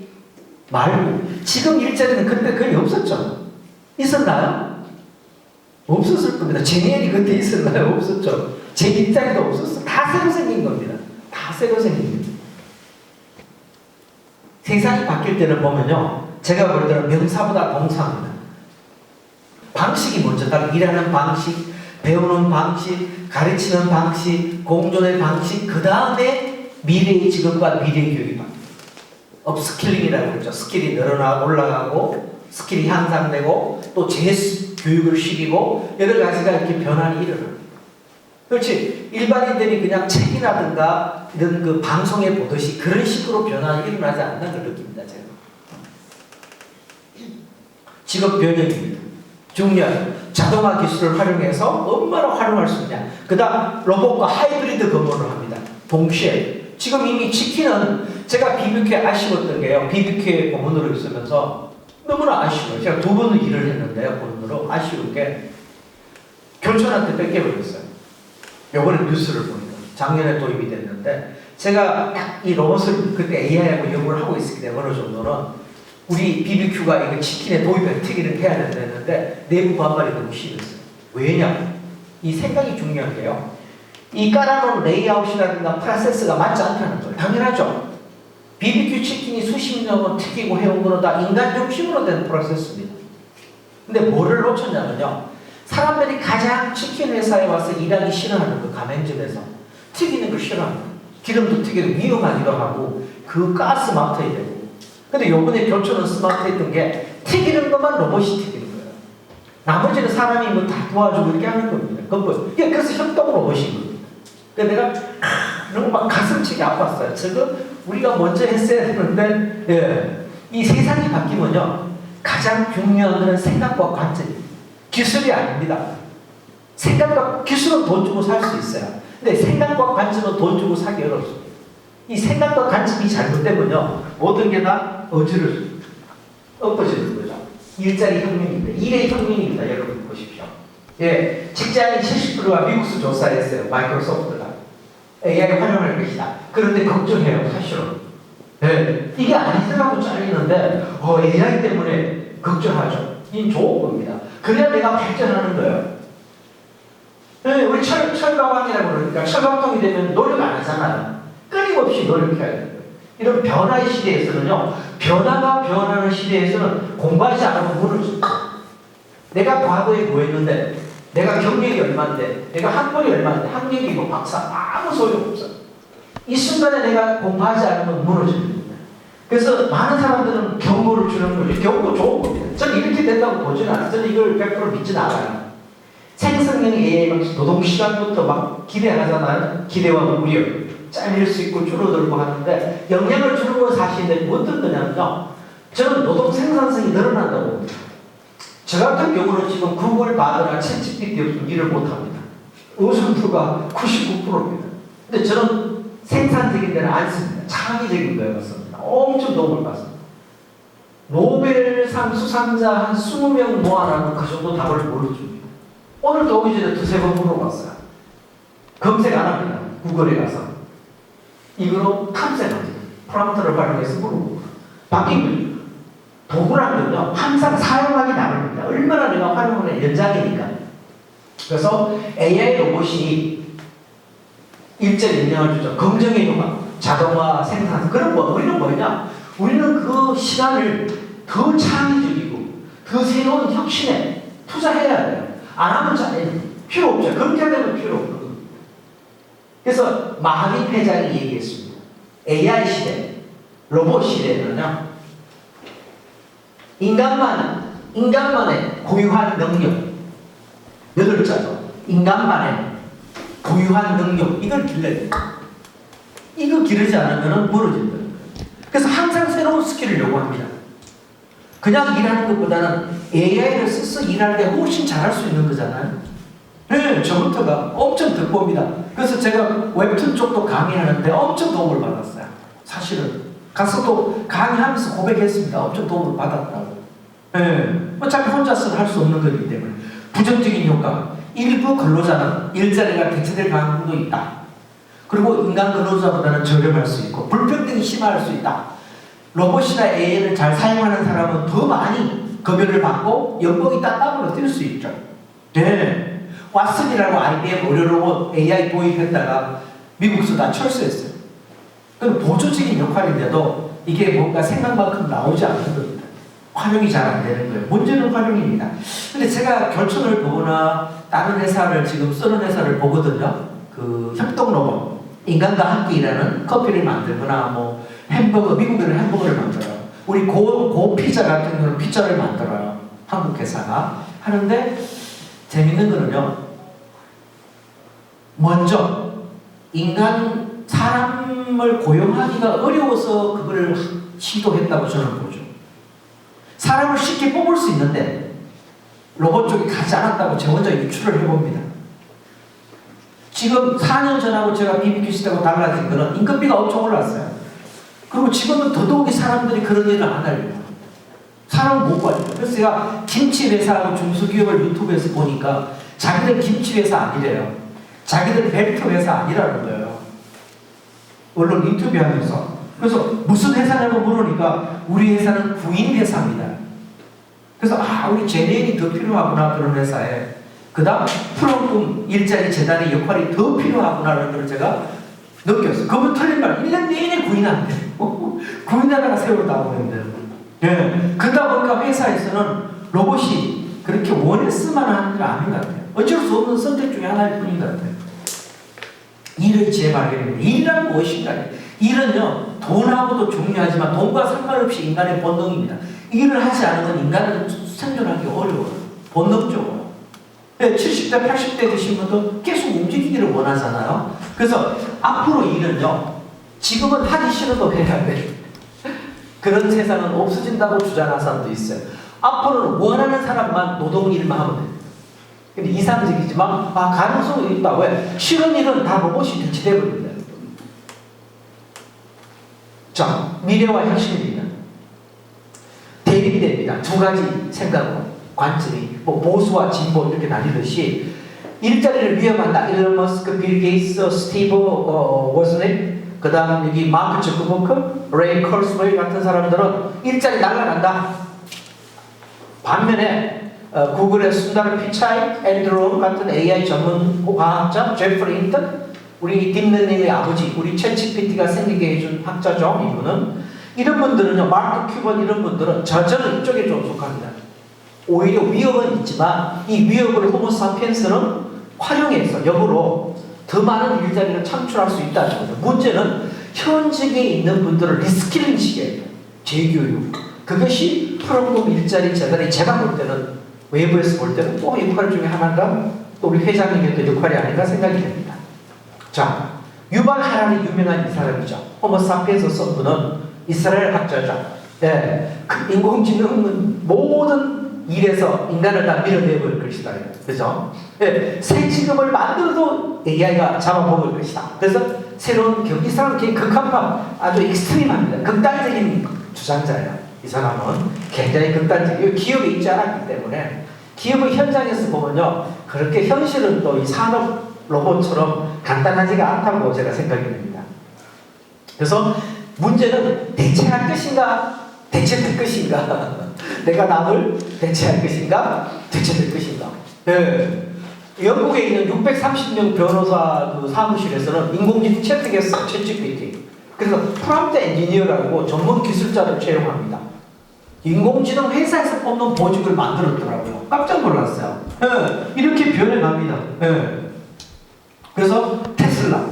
말고 지금 일자리는 그때 거의 없었죠. 있었나요? 없었을 겁니다. 제니엘이 그때 있었나요? 없었죠. 제 일자리도 없었어. 다 새로 생긴 겁니다. 다 새로 생긴 겁니다. 세상이 바뀔 때는 보면요. 제가 볼 때는 명사보다 동사입니다. 방식이 먼저 딱 일하는 방식, 배우는 방식, 가르치는 방식, 공존의 방식, 그 다음에 미래의 직업과 미래의 교육이 바뀝니다. 업스킬링이라고 그러죠. 스킬이 늘어나고 올라가고 스킬이 향상되고 또 재교육을 시키고 여러 가지가 이렇게 변환이 일어납니다. 그렇지. 일반인들이 그냥 책이라든가 이런 그 방송에 보듯이 그런 식으로 변환이 일어나지 않는 걸 느낍니다. 제가. 직업 변형입니다. 중요한 자동화 기술을 활용해서 얼마나 활용할 수 있냐. 그 다음 로봇과 하이브리드 근무를 합니다. 동시에 지금 이미 치킨은 제가 BBQ에 아쉬웠던 게요. BBQ에 고문으로 있으면서 너무나 아쉬워요. 제가 2번을 일을 했는데요. 고문으로 아쉬운 게 교촌한테 뺏겨버렸어요. 요번에 뉴스를 보니까 작년에 도입이 됐는데 제가 딱 이 로봇을 그때 AI하고 연구를 하고 있었기 때문에 어느 정도는 우리 BBQ가 이거 치킨에 도입해서 튀기는 해야 된다는데 내부 반발이 너무 심했어요. 왜냐? 이 생각이 중요한 게요. 이 깔아놓은 레이아웃이라든가 프로세스가 맞지 않다는 거예요. 당연하죠. BBQ 치킨이 수십 년을 튀기고 해온 거는 다 인간 중심으로 된 프로세스입니다. 근데 뭐를 놓쳤냐면요. 사람들이 가장 치킨 회사에 와서 일하기 싫어하는 그 가맹점에서 튀기는 걸 싫어합니다. 기름도 튀기고 위험하기도 하고 그 가스 맡아야 되고. 근데 요번에 교촌은 스마트했던 게 튀기는 것만 로봇이 튀기는 거예요. 나머지는 사람이 뭐 다 도와주고 이렇게 하는 겁니다. 그래서 협동 로봇인 겁니다. 근데 내가 너무 막 가슴치기 아팠어요. 저거 우리가 먼저 했어야 되는데 예. 이 세상이 바뀌면요. 가장 중요한 것은 생각과 관점입니다. 기술이 아닙니다. 생각과 기술은 돈 주고 살 수 있어요. 근데 생각과 관점은 돈 주고 사기 어렵습니다. 이 생각과 관점이 잘못되면요. 모든 게 다 엎어지는 거죠. 일자리 혁명입니다. 일의 혁명입니다. 여러분 보십시오. 예, 직장인 70%가 미국수 조사했어요. 마이크로소프트가. AI 활용할 것이다. 그런데 걱정해요. 사실은. 예, 이게 아니더라고 잘리는데 AI 때문에 걱정하죠. 이 좋은 겁니다. 그래야 내가 발전하는 거예요. 예, 우리 철가방이라고 그러니까 철갑통이 되면 노력 안 하잖아요. 끊임없이 노력해야 돼요. 이런 변화의 시대에서는요. 변화가 변하는 시대에서는 공부하지 않으면 무너집니다. 내가 과거에 뭐 했는데 내가 경력이 얼마인데 내가 학벌이 얼마인데 학력이고 박사 아무 소용없어요. 이 순간에 내가 공부하지 않으면 무너집니다. 그래서 많은 사람들은 경고를 주는 거죠. 경고 좋은 겁니다. 저는 이렇게 된다고 보지는 않아요. 저는 이걸 100% 믿지는 않아요. 생성형 AI가 노동시간부터 막 기대하잖아요. 기대와 우려. 잘릴 수 있고 줄어들고 하는데 영향을 주는 건 사실인데 어떤 거냐면요. 저는 노동 생산성이 늘어난다고 봅니다. 저 같은 경우는 지금 구글 바드나 챗GPT 없으면 일을 못합니다. 우선도가 99%입니다. 근데 저는 생산적인 데는 안 씁니다. 창의적인 거에 씁니다. 엄청 도움을 받습니다. 노벨상 수상자 한 20명 모아놔도 그 정도 답을 모르줍니다. 오늘도 오기 전에 2-3번 물어봤어요. 검색 안 합니다. 구글에 가서. 이거로 탐색합니다. 프롬프트를 활용해서 물어보고. 바뀐 거죠. 도구라는 건요, 항상 사용하기 나름입니다. 얼마나 내가 활용하는 연장이니까. 그래서 AI 로봇이 일제히 영향을 주죠. 긍정의 효과, 자동화, 생산, 그런 거. 우리는 뭐냐? 우리는 그 시간을 더 창의적이고, 더 새로운 혁신에 투자해야 돼요. 안 하면 잘해요. 필요 없죠. 그렇게 되면 필요 없고. 그래서 마하리 회장이 얘기했습니다. AI 시대, 로봇 시대는요, 인간만의 고유한 능력, 8자죠. 인간만의 고유한 능력, 이걸 길러야 돼요. 이거 기르지 않으면 무너진다. 그래서 항상 새로운 스킬을 요구합니다. 그냥 일하는 것보다는 AI를 써서 일할 때 훨씬 잘할 수 있는 거잖아요. 네, 저부터가 엄청 득보입니다. 그래서 제가 웹툰 쪽도 강의하는데 엄청 도움을 받았어요. 사실은 가서도 강의하면서 고백했습니다. 엄청 도움을 받았다고. 네, 어차피 혼자서는 할 수 없는 거기 때문에. 부정적인 효과. 일부 근로자는 일자리가 대체될 가능성도 있다. 그리고 인간 근로자보다는 저렴할 수 있고 불평등이 심할 수 있다. 로봇이나 AI를 잘 사용하는 사람은 더 많이 급여를 받고 연봉이 따따블로 뛸 수 있죠. 네. 왓슨이라고 IBM 의료 로봇 AI 도입했다가 미국에서 다 철수했어요. 그럼 보조적인 역할인데도 이게 뭔가 생각만큼 나오지 않는 겁니다. 활용이 잘 안 되는 거예요. 문제는 활용입니다. 근데 제가 결론을 보거나 다른 회사를 지금 쓰는 회사를 보거든요. 그 협동 로봇, 인간과 함께 일하는 커피를 만들거나 뭐 햄버거, 미국에는 햄버거를 만들어요. 우리 고 피자 같은 경우는 피자를 만들어요. 한국 회사가 하는데 재밌는 거는요. 먼저 사람을 고용하기가 어려워서 그걸 시도했다고 저는 보죠. 사람을 쉽게 뽑을 수 있는데 로봇 쪽이 가지 않았다고 제가 먼저 유추를 해봅니다. 지금 4년 전하고 제가 BBQ 시대하고 달라진 거는 인건비가 엄청 올랐어요. 그리고 지금은 더더욱이 사람들이 그런 일을 안 하려고. 사람을 못 관리해요. 그래서 제가 김치 회사하고 중소기업을 유튜브에서 보니까 자기들 김치 회사 아니래요. 자기들 벨트 회사 아니라는 거예요. 물론 인터뷰 하면서. 그래서 무슨 회사냐고 물으니까 우리 회사는 구인 회사입니다. 그래서 우리 제네인이 더 필요하구나 그런 회사에. 그 다음 프로그램 일자리 재단의 역할이 더 필요하구나라는 걸 제가 느꼈어요. 그분 틀린 말 1년 내내 구인한대. 구인하다가 세월을 다 보낸대요. 예. 그러다 보니까 회사에서는 로봇이 그렇게 원했으면 하는 게 아닌 것 같아요. 어쩔 수 없는 선택 중에 하나일 뿐인 것 같아요. 일을 재발견입니다. 일이란 무엇인가? 일은요, 돈하고도 중요하지만 돈과 상관없이 인간의 본능입니다. 일을 하지 않으면 인간은 생존하기 어려워요. 본능적으로. 70대, 80대 되신 분도 계속 움직이기를 원하잖아요. 그래서 앞으로 일은요, 지금은 하기 싫어도 해야 돼. 그런 세상은 없어진다고 주장하는 사람도 있어요. 앞으로는 원하는 사람만 노동일만 하면 돼요. 근데 이상적이지만 가능성이 있다. 왜? 싫은 일은 다 로봇이 대체되거든요. 자, 미래와 혁신입니다. 대립됩니다. 두 가지 생각으로 관점이 보수와 진보 이렇게 나뉘듯이 일자리를 위협한다. 일론 머스크, 빌 게이츠, 스티브 워즈넷, 그 다음 여기 마크 zuckerberg, 레이 컬스웨이 같은 사람들은 일자리 날아간다. 반면에 구글의 순다르 피차이, 앤드루 같은 AI 전문 과학자, 제프리 힌튼, 우리 딥러닝의 아버지, 우리 챗GPT가 생기게 해준 학자죠. 이분은. 이런 분들은요, 마크 큐번 이런 분들은 저는 이쪽에 좀 속합니다. 오히려 위협은 있지만 이 위협을 호모사피엔스는 활용해서 역으로 더 많은 일자리를 창출할 수 있다는 거죠. 문제는 현직에 있는 분들을 리스킬링 시켜요. 재교육. 그것이 프로그램 일자리 재단이 제가 볼 때는 외부에서 볼 때는 또 역할 중에 하나가 또 우리 회장님의 또 역할이 아닌가 생각이 됩니다. 자, 유발 하라리 유명한 이 사람이죠. 호모사피엔스 선부는 이스라엘 학자죠. 네, 그 인공지능은 모든 일에서 인간을 다 밀어내버릴 것이다. 그죠? 네, 새 직업을 만들어도 AI가 잡아먹을 것이다. 그래서 새로운 이 사람은 굉장히 극한파, 아주 익스트림합니다. 극단적인 주장자예요. 이 사람은 굉장히 극단적이고 기업에 있지 않았기 때문에 기업의 현장에서 보면요, 그렇게 현실은 또 이 산업 로봇처럼 간단하지가 않다고 제가 생각이 됩니다. 그래서 문제는 대체할 것인가, 대체될 것인가, 내가 남을 대체할 것인가, 대체될 것인가. 네. 영국에 있는 630명 변호사 그 사무실에서는 인공지능 채택했어요. 챗GPT. 그래서 프롬프트 엔지니어라고 전문 기술자를 채용합니다. 인공지능 회사에서 뽑는 보직을 만들었더라고요. 깜짝 놀랐어요. 네. 이렇게 변해갑니다. 네. 그래서 테슬라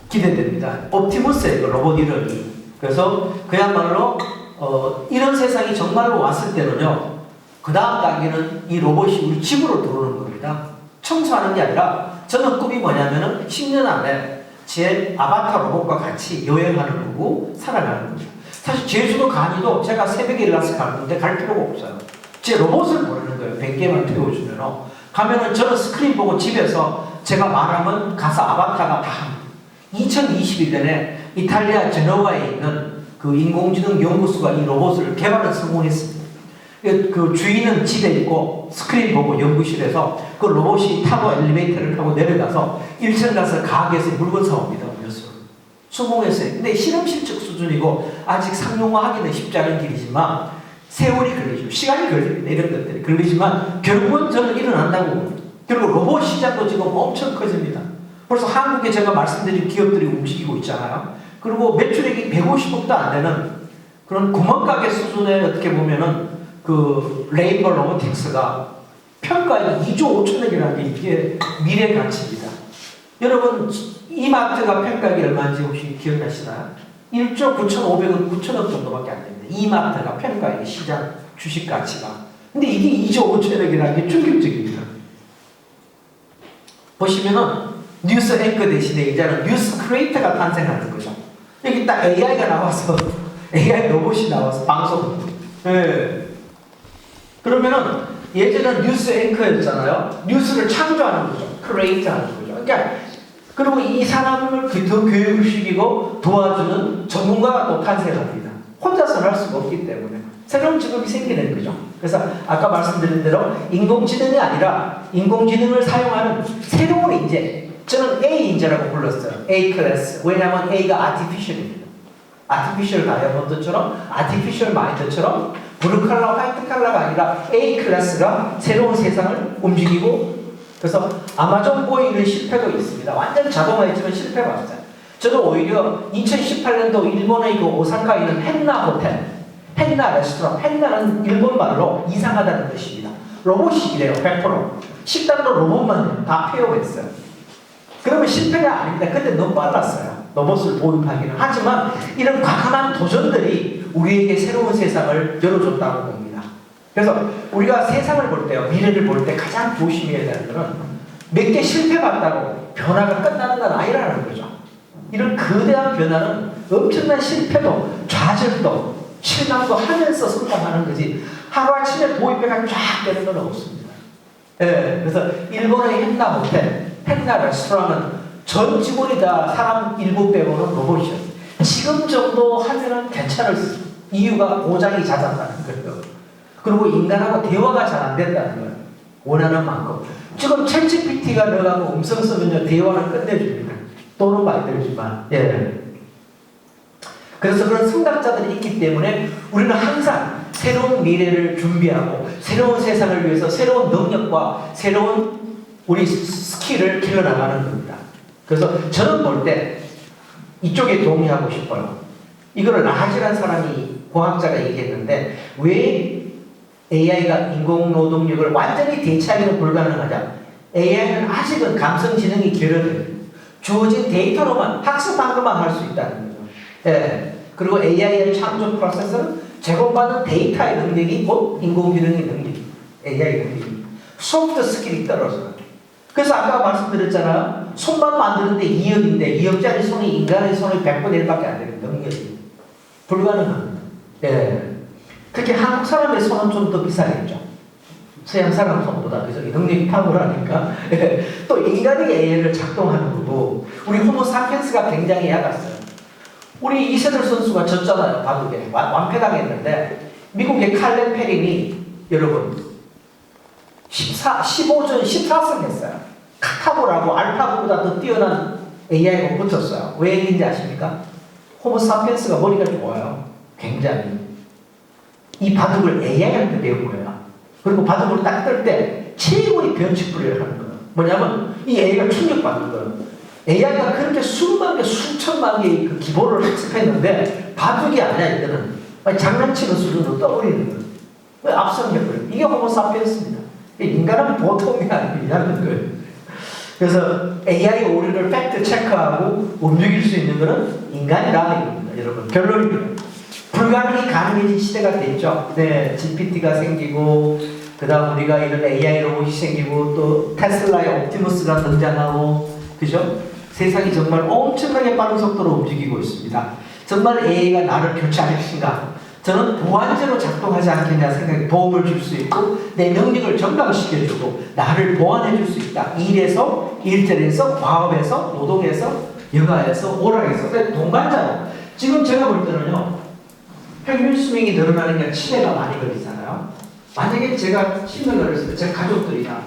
기대됩니다. 옵티머스예요, 로봇 이름이. 그래서 그야말로 이런 세상이 정말로 왔을 때는요, 그 다음 단계는 이 로봇이 우리 집으로 들어오는 겁니다. 청소하는 게 아니라 저는 꿈이 뭐냐면은 10년 안에 제 아바타 로봇과 같이 여행하는 거고 살아가는 거죠. 사실 제주도 간이도 제가 새벽에 일어나서 갈 건데 갈 필요가 없어요. 제 로봇을 보내는 거예요. 100개만 태워주면. 가면은 저는 스크린 보고 집에서 제가 말하면 가서 아바타가 다 합니다. 2021년에 이탈리아 제노바에 있는 그 인공지능 연구소가 이 로봇을 개발을 성공했습니다. 그 주인은 집에 있고 스크린 보고 연구실에서 그 로봇이 타고 엘리베이터를 타고 내려가서 1층 가서 가게에서 물건 사옵니다. 음료수. 성공했어요. 근데 실험실적 수준이고 아직 상용화하기는 쉽지 않은 길이지만 세월이 걸리죠. 시간이 걸립니다. 이런 것들이 걸리지만 결국은 저는 일어난다고 봅니다. 그리고 로봇 시장도 지금 엄청 커집니다. 벌써 한국에 제가 말씀드린 기업들이 움직이고 있잖아요. 그리고 매출액이 150억도 안 되는 그런 구멍가게 수준의 어떻게 보면은 그 레인보 로보틱스가 평가액이 2조 5천억이라는 게 이게 미래 가치입니다. 여러분 이마트가 평가액이 얼마인지 혹시 기억나시나요? 1조 9,500원, 9천억 정도밖에 안 됩니다. 이마트가 평가액이 시장 주식 가치가. 근데 이게 2조 5천억이라는 게 충격적입니다. 보시면은 뉴스 앵커 대신에 이제는 뉴스 크리에이터가 탄생하는 거죠. 여기 딱 AI가 나와서 AI 로봇이 나와서 방송. 네. 그러면은 예전에는 뉴스 앵커였잖아요. 뉴스를 창조하는 거죠. 크리에이터하는 거죠. 그러니까 그리고 이 사람을 더 교육을 시키고 도와주는 전문가가 또 탄생합니다. 혼자서는 할 수가 없기 때문에 새로운 직업이 생기는 거죠. 그래서 아까 말씀드린 대로 인공지능이 아니라 인공지능을 사용하는 새로운 인재, 저는 A 인재라고 불렀어요. A 클래스. 왜냐하면 A가 아티피셜입니다. 아티피셜 다이아몬드처럼 아티피셜 마인드처럼 블루 칼라, 화이트 칼라가 아니라 A 클래스가 새로운 세상을 움직이고, 그래서 아마존 보이는 실패도 있습니다. 완전 자동화했지만 실패봤어요. 저는 오히려 2018년도 일본의 그 오사카에 있는 헨나 호텔, 헨나 레스토랑, 헨나는 일본말로 이상하다는 뜻입니다. 로봇이래요, 100%. 식당도 로봇만 다 폐업했어요. 그러면 실패가 아닙니다. 근데 너무 빨랐어요. 로봇을 도입하기는. 하지만 이런 과감한 도전들이 우리에게 새로운 세상을 열어줬다고 봅니다. 그래서 우리가 세상을 볼 때요, 미래를 볼 때 가장 조심해야 되는 것은 몇 개 실패봤다고 변화가 끝나는 건 아니라는 거죠. 이런 거대한 변화는 엄청난 실패도 좌절도 실망도 하면서 성장하는 거지 하루아침에 도입해가 쫙 되는 건 없습니다. 예, 그래서 일본의 헨나 호텔, 헨나 레스토랑은 전 직원이 다 사람 일부 빼고는 로봇이었어요. 지금 정도 하면은 괜찮을 이유가 보장이 잦았다는 거예요. 그리고 인간하고 대화가 잘 안 된다는 거예요. 원하는 만큼. 지금 챗GPT가 넣어가고 음성 쓰면 대화는 끝내줍니다. 돈은 많이 들지만. 예. 그래서 그런 생각자들이 있기 때문에 우리는 항상 새로운 미래를 준비하고 새로운 세상을 위해서 새로운 능력과 새로운 우리 스킬을 길러나가는 겁니다. 그래서 저는 볼 때 이쪽에 동의하고 싶어요. 이거를 라하지라는 사람이 과학자가 얘기했는데 왜 AI가 인공노동력을 완전히 대체하기는 불가능하냐. AI는 아직은 감성지능이 결여돼요. 주어진 데이터로만 학습한 것만 할 수 있다는 거죠. 예. 그리고 AI의 창조 프로세스는 제공받는 데이터의 능력이 곧 인공지능의 능력, AI 능력이 소프트 스킬이 떨어져요. 그래서 아까 말씀드렸잖아요. 손만 만드는데 2억인데 2억짜리 손이 인간의 손의 100분의 1밖에 안 되는 능력이 불가능합니다. 예. 특히 한국 사람의 손은 좀 더 비싸겠죠. 서양 사람 손보다 그래서 능력이 탁월하니까. 예. 또 인간이 AI를 작동하는 거고 우리 호모사피엔스가 굉장히 얕았어요. 우리 이세돌 선수가 졌잖아요. 바둑에 완패당했는데 미국의 칼렌 페린이 여러분 15전 14승 했어요. 카타고라고 알파고보다 더 뛰어난 AI가 붙었어요. 왜 인지 아십니까? 호모사피엔스가 머리가 좋아요. 굉장히. 이 바둑을 AI한테 배운 거예요. 그리고 바둑을 딱 뜰 때 최고의 변칙 플레이를 하는 거예요. 뭐냐면 이 AI가 충격받는 거예요. AI가 그렇게 수만 개, 수천만 개의 그 기본을 학습했는데 바둑이 아니야 이거는. 장난치는 수준으로 떠버리는 거예요. 왜 앞서해버려요? 이게 호모사피엔스입니다. 인간은 보통이 아니라는 거예요. 그래서 AI 오류를 팩트 체크하고 움직일 수 있는 것은 인간이라는 겁니다. 여러분 결론입니다. 불가능이 가능해진 시대가 됐죠. 네, GPT가 생기고 그 다음 우리가 이런 AI 로봇이 생기고 또 테슬라의 옵티머스가 등장하고 그죠? 세상이 정말 엄청나게 빠른 속도로 움직이고 있습니다. 정말 AI가 나를 교체할 것인가? 저는 보완제로 작동하지 않겠냐 생각에 도움을 줄 수 있고 내 능력을 전강시켜주고 나를 보완해 줄 수 있다. 일에서, 일터에서, 과업에서, 노동에서, 여가에서, 오락에서 동반자로. 지금 제가 볼 때는요. 평균 수명이 늘어나니까 치매가 많이 걸리잖아요. 만약에 제가 치매가 걸렸을 때 제 가족들이나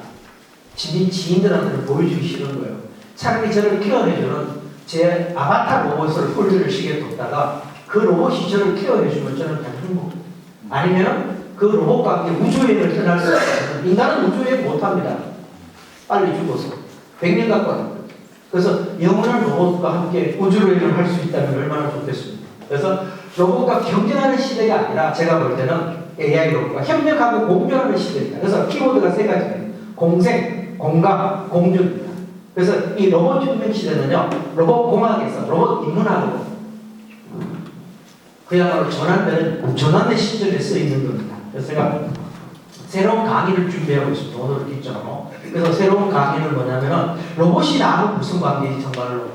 지인들한테는 보여주기 싫은 거예요. 차라리 저를 케어해주는 제 아바타 로봇을 홀드를 시계 뒀다가 그 로봇이 저를 케어해주면 저는 그냥 행복. 아니면 그 로봇과 함께 우주여행을 떠날 수 있어요. 인간은 우주여행 못합니다. 빨리 죽어서 100년 갖고 합니다. 그래서 영원한 로봇과 함께 우주여행을 할 수 있다면 얼마나 좋겠습니까? 그래서 로봇과 경쟁하는 시대가 아니라 제가 볼 때는 AI 로봇과 협력하고 공존하는 시대입니다. 그래서 키워드가 세 가지예요. 공생, 공감, 공존입니다. 그래서 이 로봇 혁명 시대는요, 로봇 공학에서 로봇 인문학으로 그야말로 전환의 시절에 써 있는 겁니다. 그래서 제가 새로운 강의를 준비하고 있습니다. 오늘 있죠. 그래서 새로운 강의는 뭐냐면은 로봇이 나하고 무슨 관계인지 정말로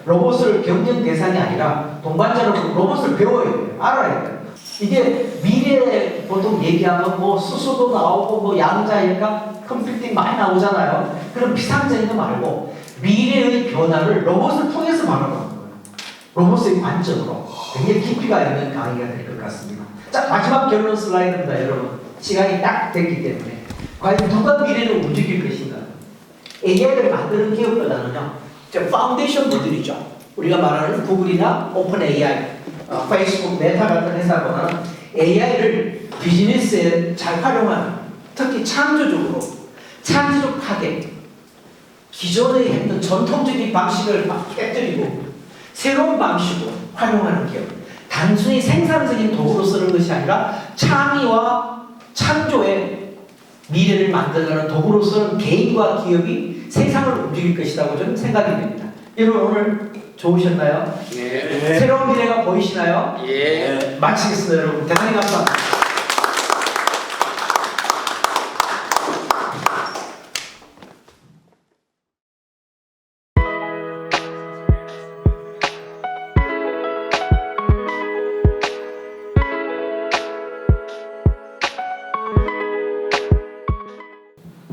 로봇을 경쟁 대상이 아니라 동반자로 로봇을 배워야 돼요. 알아야 돼요. 이게 미래에 보통 얘기하면 뭐 수소도 나오고 뭐 양자일까 컴퓨팅 많이 나오잖아요. 그런 비상적인 거 말고 미래의 변화를 로봇을 통해서 바라보는 거예요. 로봇의 관점으로 굉장히 깊이가 있는 강의가 될 것 같습니다. 자, 마지막 결론 슬라이드입니다, 여러분. 시간이 딱 됐기 때문에 과연 누가 미래를 움직일 것인가? AI를 만드는 기업보다는요, 파운데이션들이죠. 우리가 말하는 구글이나 오픈 AI, 페이스북, 메타 같은 회사보다는 AI를 비즈니스에 잘 활용하는, 특히 창조적 파괴, 기존에 했던 전통적인 방식을 막 깨뜨리고 새로운 방식으로 활용하는 기업. 단순히 생산적인 도구로 쓰는 것이 아니라 창의와 창조의 미래를 만들어가는 도구로 쓰는 개인과 기업이 세상을 움직일 것이라고 저는 생각이 됩니다. 여러분 오늘 좋으셨나요? 예. 새로운 미래가 보이시나요? 예. 마치겠습니다, 여러분. 대단히 감사합니다.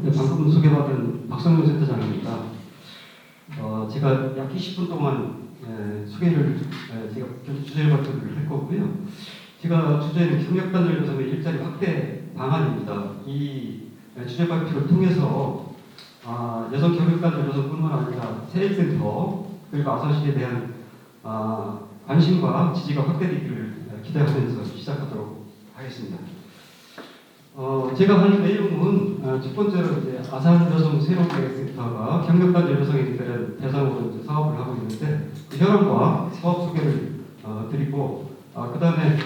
네, 방금 소개받은 박성용 센터장입니다. 제가 약 20분 동안 소개를 제가 주제 발표를 할 거고요. 제가 주제는 경력단절 여성의 일자리 확대 방안입니다. 이 주제 발표를 통해서 여성 경력단절 여성뿐만 아니라 세일센터 그리고 아사시에 대한 관심과 지지가 확대되기를 기대하면서 시작하도록 하겠습니다. 제가 할 내용은 첫 번째로 이제 아산 여성 새로운계획센터가 경력단절 여성인들을 대상으로 이제 사업을 하고 있는데 그 현황과 사업 소개를 드리고 그 다음에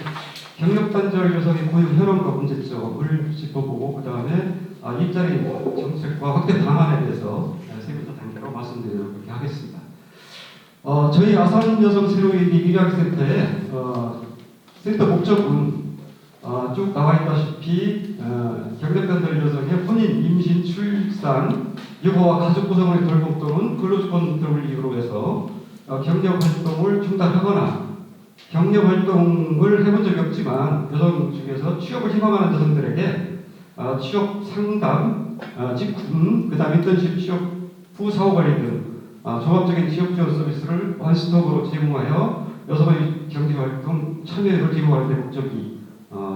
경력단절 여성의 고용 현황과 문제점을 짚어보고 그 다음에 일자리 정책과 확대 방안에 대해서 세 번째 단계로 말씀드리도록 그렇게 하겠습니다. 저희 아산 여성 새로운계획 일학센터의 센터 목적은 쭉 나와 있다시피 경력단절 여성의 혼인, 임신, 출산, 육아와 가족 구성원의 돌봄 또는 근로조건 등을 이유로 해서 경력 활동을 중단하거나 경력 활동을 해본 적이 없지만 여성 중에서 취업을 희망하는 여성들에게 취업 상담, 직군, 그 다음 인턴십 취업 후 사후 관리 등 종합적인 취업 지원 서비스를 원스톱으로 제공하여 여성의 경제활동 참여를 제공할 때 목적이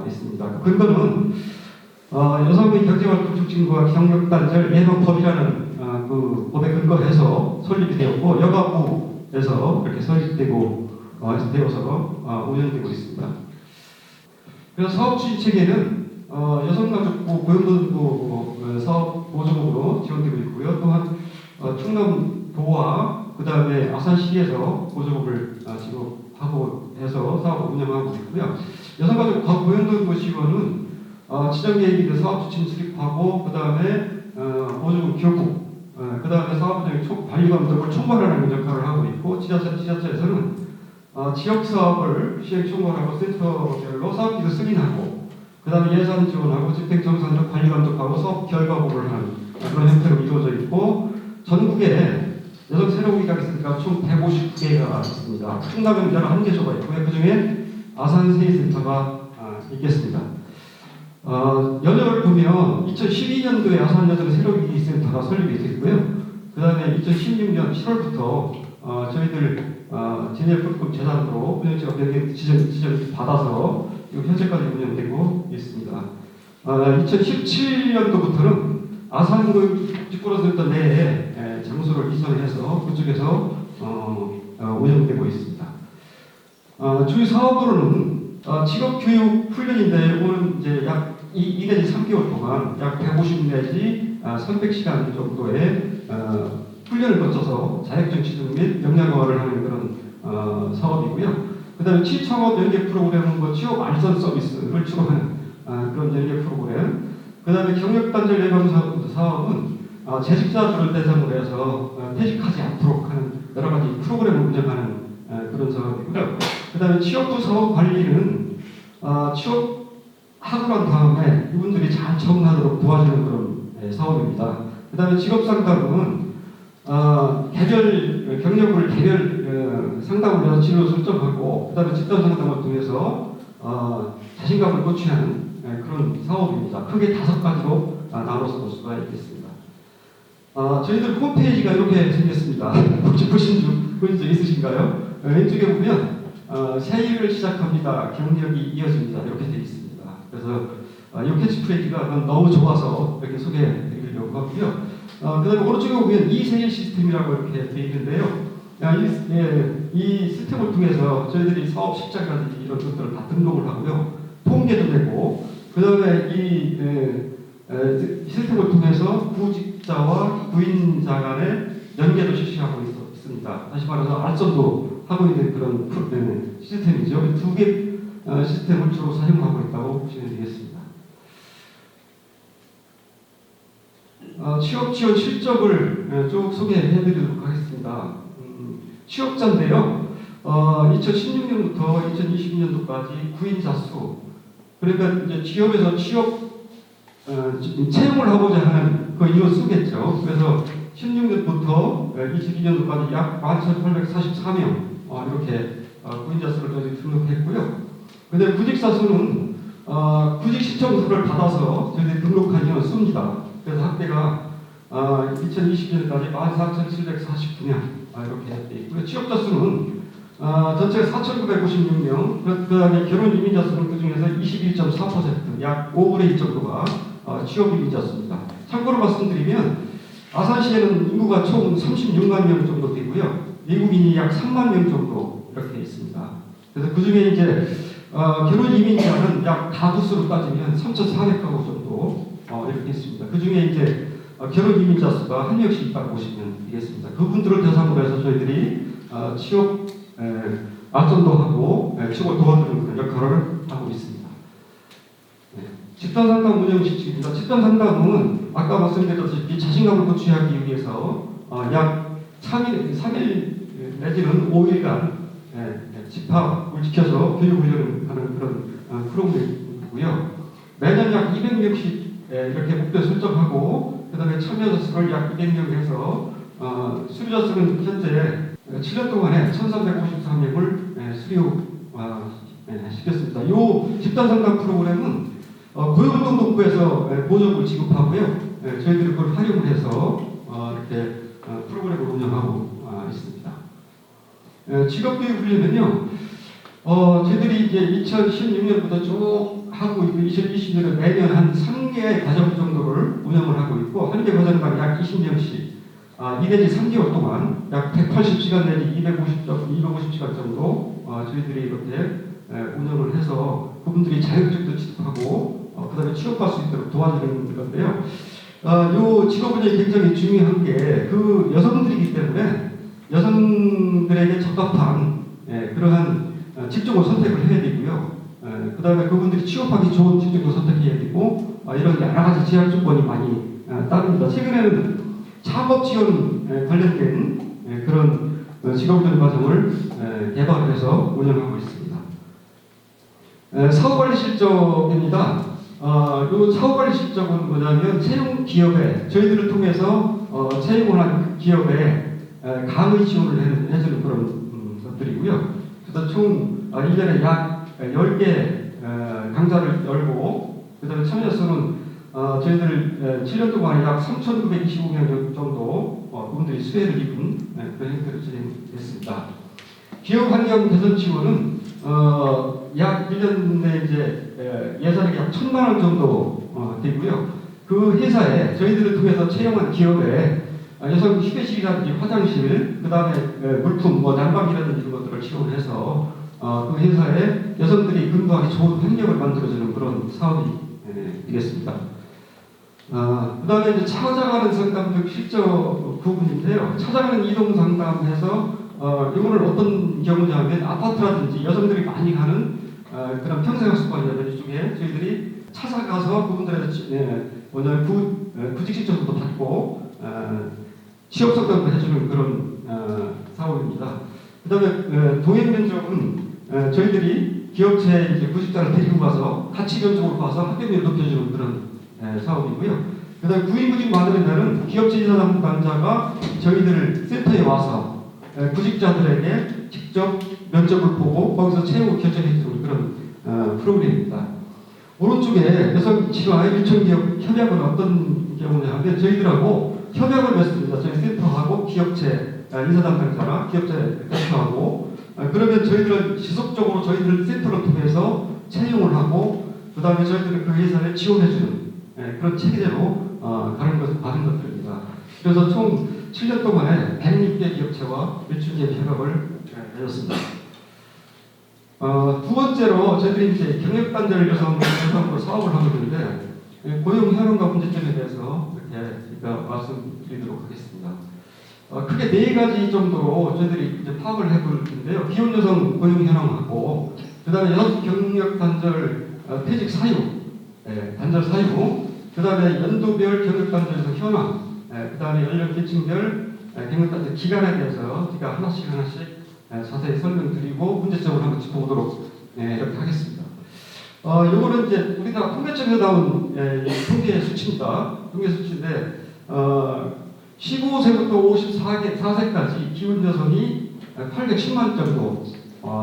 있습니다. 그 근거는 여성의 경제활동 촉진과 경력단절 예방법이라는 그 법에 근거해서 설립이 되었고 여가부에서 이렇게 설립되고 되어서 운영되고 있습니다. 그래서 사업 추진 체계는 여성가족부 고용노동부 사업 보조금으로 지원되고 있고요. 또한 충남도와 그 다음에 아산시에서 보조금을 지급하고 해서 사업을 운영하고 있고요. 여성가족 고용노동부 지원은 지정계획이 사업 추진 수립하고 그 다음에 보조금 교부, 그 다음에 사업부장의 관리 감독을 총괄하는 역할을 하고 있고 지자체에서는 지역 사업을 시행 총괄하고 센터별로 사업기도 승인하고 그 다음에 예산 지원하고 집행정산적 관리 감독하고 사업 결과 보고를 하는 그런 형태로 이루어져 있고 전국에 여성 새로운 기관센터가 총 159개가 있습니다. 충남은 11개소가 있고요. 그중에 아산세이센터가 있겠습니다. 연역을 보면 2012년도에 아산 여성 새로운 센터가 설립이 됐고요. 그 다음에 2016년 7월부터 저희들 제일법급 재단으로 운영체가 몇 지정 받아서 현재까지 운영되고 있습니다. 2017년도부터는 아산국제코로센터 내에 장소를 이전해서 그쪽에서 운영되고 있습니다. 주요 사업으로는 직업교육 훈련인데 이거는 이제 약 2 내지 3개월 동안 약 150 내지 300시간 정도의 훈련을 거쳐서 자격증 취득 및 역량화를 하는 그런 사업이고요. 그 다음에 취창업 연계 프로그램은 취업 알선 서비스를 추구하는 그런 연계 프로그램. 그 다음에 경력단절 예방 사업은 재직자들을 대상으로 해서 퇴직하지 않도록 하는 여러 가지 프로그램을 운영하는 그런 사업이고요. 그 다음에 취업부 사업 관리는 취업하고 난 다음에 이분들이 잘 적응하도록 도와주는 그런 사업입니다. 그 다음에 직업상담은 경력을 개별 상담을 해서 진로 설정하고, 그 다음에 집단 상담을 통해서 자신감을 고취하는 그런 사업입니다. 크게 5가지로 나눠서 볼 수가 있겠습니다. 저희들 홈페이지가 이렇게 생겼습니다. 혹시 보신 적 있으신가요? 왼쪽에 보면 새 일을 시작합니다. 경력이 이어집니다. 이렇게 되어 있습니다. 그래서 이 캐치프레이즈가 너무 좋아서 이렇게 소개해드리려고 하고요. 그 다음에 오른쪽에 보면 이세일 시스템이라고 이렇게 되어 있는데요. 이 시스템을 통해서 저희들이 사업 실적이라든지 이런 것들을 다 등록을 하고요. 통계도 내고, 그 다음에 이 시스템을 통해서 구직자와 구인자 간의 연계도 실시하고 있습니다. 다시 말해서 알선도 하고 있는 그런 시스템이죠. 2개 시스템을 주로 사용하고 있다고 보시면 되겠습니다. 취업 지원 실적을 쭉 소개해 드리도록 하겠습니다. 취업자인데요. 2016년부터 2022년도까지 구인자 수, 그러니까 이제 기업에서 채용을 하고자 하는 그 인원 수겠죠. 그래서 16년부터 22년도까지 약 11,844명 이렇게 구인자 수를 저희 등록했고요. 근데 구직자 수는 구직 신청서를 받아서 저희들이 등록한 인원 수입니다. 그래서 학대가 2020년까지 14,749명 이렇게 되어 있고요. 취업자 수는 전체 4,956명, 그 다음에 결혼 이민자 수는 그 중에서 21.4%, 약 5분의 1 정도가 취업 이민자 수입니다. 참고로 말씀드리면 아산시에는 인구가 총 36만 명 정도 되고요. 외국인이 약 3만 명 정도 이렇게 있습니다. 그래서 그 중에 이제 결혼 이민자는 약 가구수로 따지면 3,400가구 정도 이렇게 있습니다. 그 중에 이제 결혼 이민자 수가 한 명씩 있다고 보시면 되겠습니다. 그분들을 대상으로 해서 저희들이 취업 안전도 하고 취업을 도와주는 그런 역할을 하고 있습니다. 집단상담 운영 실칙입니다. 집단상담은 아까 말씀드렸다시피 자신감을 고취하기 위해서 약 3일 내지는 5일간 집합을 지켜서 교육훈련을 하는 그런 프로그램이고요. 매년 약 200명씩 이렇게 목표 설정하고, 그 다음에 참여자 수를 약 200명 해서 수료자 수는 현재 7년 동안에 1,353명을 수료시켰습니다. 이 집단상담 프로그램은 고용노동부에서 보조금을 지급하고요. 저희들이 그걸 활용을 해서 이렇게 프로그램을 운영하고 있습니다. 직업교육 훈련은요, 저희들이 이제 2016년부터 쭉 하고 있고 2020년에 매년 한 3개 과정 정도를 운영을 하고 있고, 한 개 과정당 약 20명씩 2 내지 3개월 동안 약 180시간 내지 250시간 정도 저희들이 이렇게 운영을 해서 그분들이 자격증도 취득하고 그 다음에 취업할 수 있도록 도와주는 건데요. 이 직업운영이 굉장히 중요한 게 그 여성들이기 때문에 여성들에게 적합한 그러한 직종을 선택을 해야 되고요. 그 다음에 그분들이 취업하기 좋은 직종을 선택해야 되고, 이런 여러 가지 제한 조건이 많이 따릅니다. 최근에는 창업 지원 관련된 그런 직업훈련 과정을 개발해서 운영하고 있습니다. 사업관리 실적입니다. 이 사업관리 실적은 뭐냐면 채용 기업에 저희들을 통해서 채용을 한 기업에 강의 지원을 해주는 그런 것들이고요. 그래서 총 1년에 약 10개 강좌를 열고, 그 다음에 참여 수는 저희들 7년 동안 약 3,925명 정도 분들이 수혜를 입은 그런 행태를 진행했습니다. 기업 환경 개선 지원은 약 1년 내에 이제 예산이 약 1,000만 원 정도 되고요. 그 회사에 저희들을 통해서 채용한 기업에 여성 휴게실이라든지 화장실, 그 다음에 물품, 난방이라든지 이런 것들을 지원해서 그 회사에 여성들이 근무하기 좋은 환경을 만들어주는 그런 사업이 되겠습니다. 그 다음에 이제 찾아가는 상담도 실적 부분인데요. 찾아가는 이동 상담에서 이거는 어떤 경우냐면 아파트라든지 여성들이 많이 가는 그런 평생학습관이라든지 쪽에 저희들이 찾아가서 그분들의 구직실 정보도 받고 취업 상담도 해주는 그런 사업입니다. 그 다음에 동행 면접은 저희들이 기업체 이제 구직자를 데리고 가서 같이 면접을 봐서 합격률을 높여주는 그런 사업이고요. 그 다음에 구인구직 많은 날은 기업체 인사 담당자가 저희들 센터에 와서 구직자들에게 직접 면접을 보고 거기서 채용을 결정해주는 그런 프로그램입니다. 오른쪽에 여성 치와 일천기업 협약은 어떤 경우냐 하면 저희들하고 협약을 맺습니다. 저희 센터하고 기업체 인사 담당자나 기업체 대표하고 그러면 저희들은 지속적으로 저희들 센터를 통해서 채용을 하고 그 다음에 저희들은 그 회사에 지원해주는 그런 체계대로 가는 것을 받은 것들입니다. 그래서 총 7년 동안에 106개 기업체와 일천기업 협약을 맺었습니다. 두 번째로 저희들이 이제 경력단절 여성으로 사업을 하고 있는데 고용 현황과 문제점에 대해서 이렇게 제가 말씀드리도록 하겠습니다. 크게 4가지 정도로 저희들이 이제 파악을 해볼 텐데요. 기혼 여성 고용 현황하고 그 다음에 여성 경력 단절 퇴직 사유, 단절 사유, 그 다음에 연도별 경력 단절 여성 현황, 그 다음에 연령 계층별 경력 단절 기간에 대해서 제가 하나씩 자세히 설명드리고 문제점을 한번 짚어보도록 이렇게 하겠습니다. 요거는 이제 우리나라 통계청에서 나온 통계 수치입니다. 통계 수치인데 15세부터 54세까지 기혼 여성이 810만 정도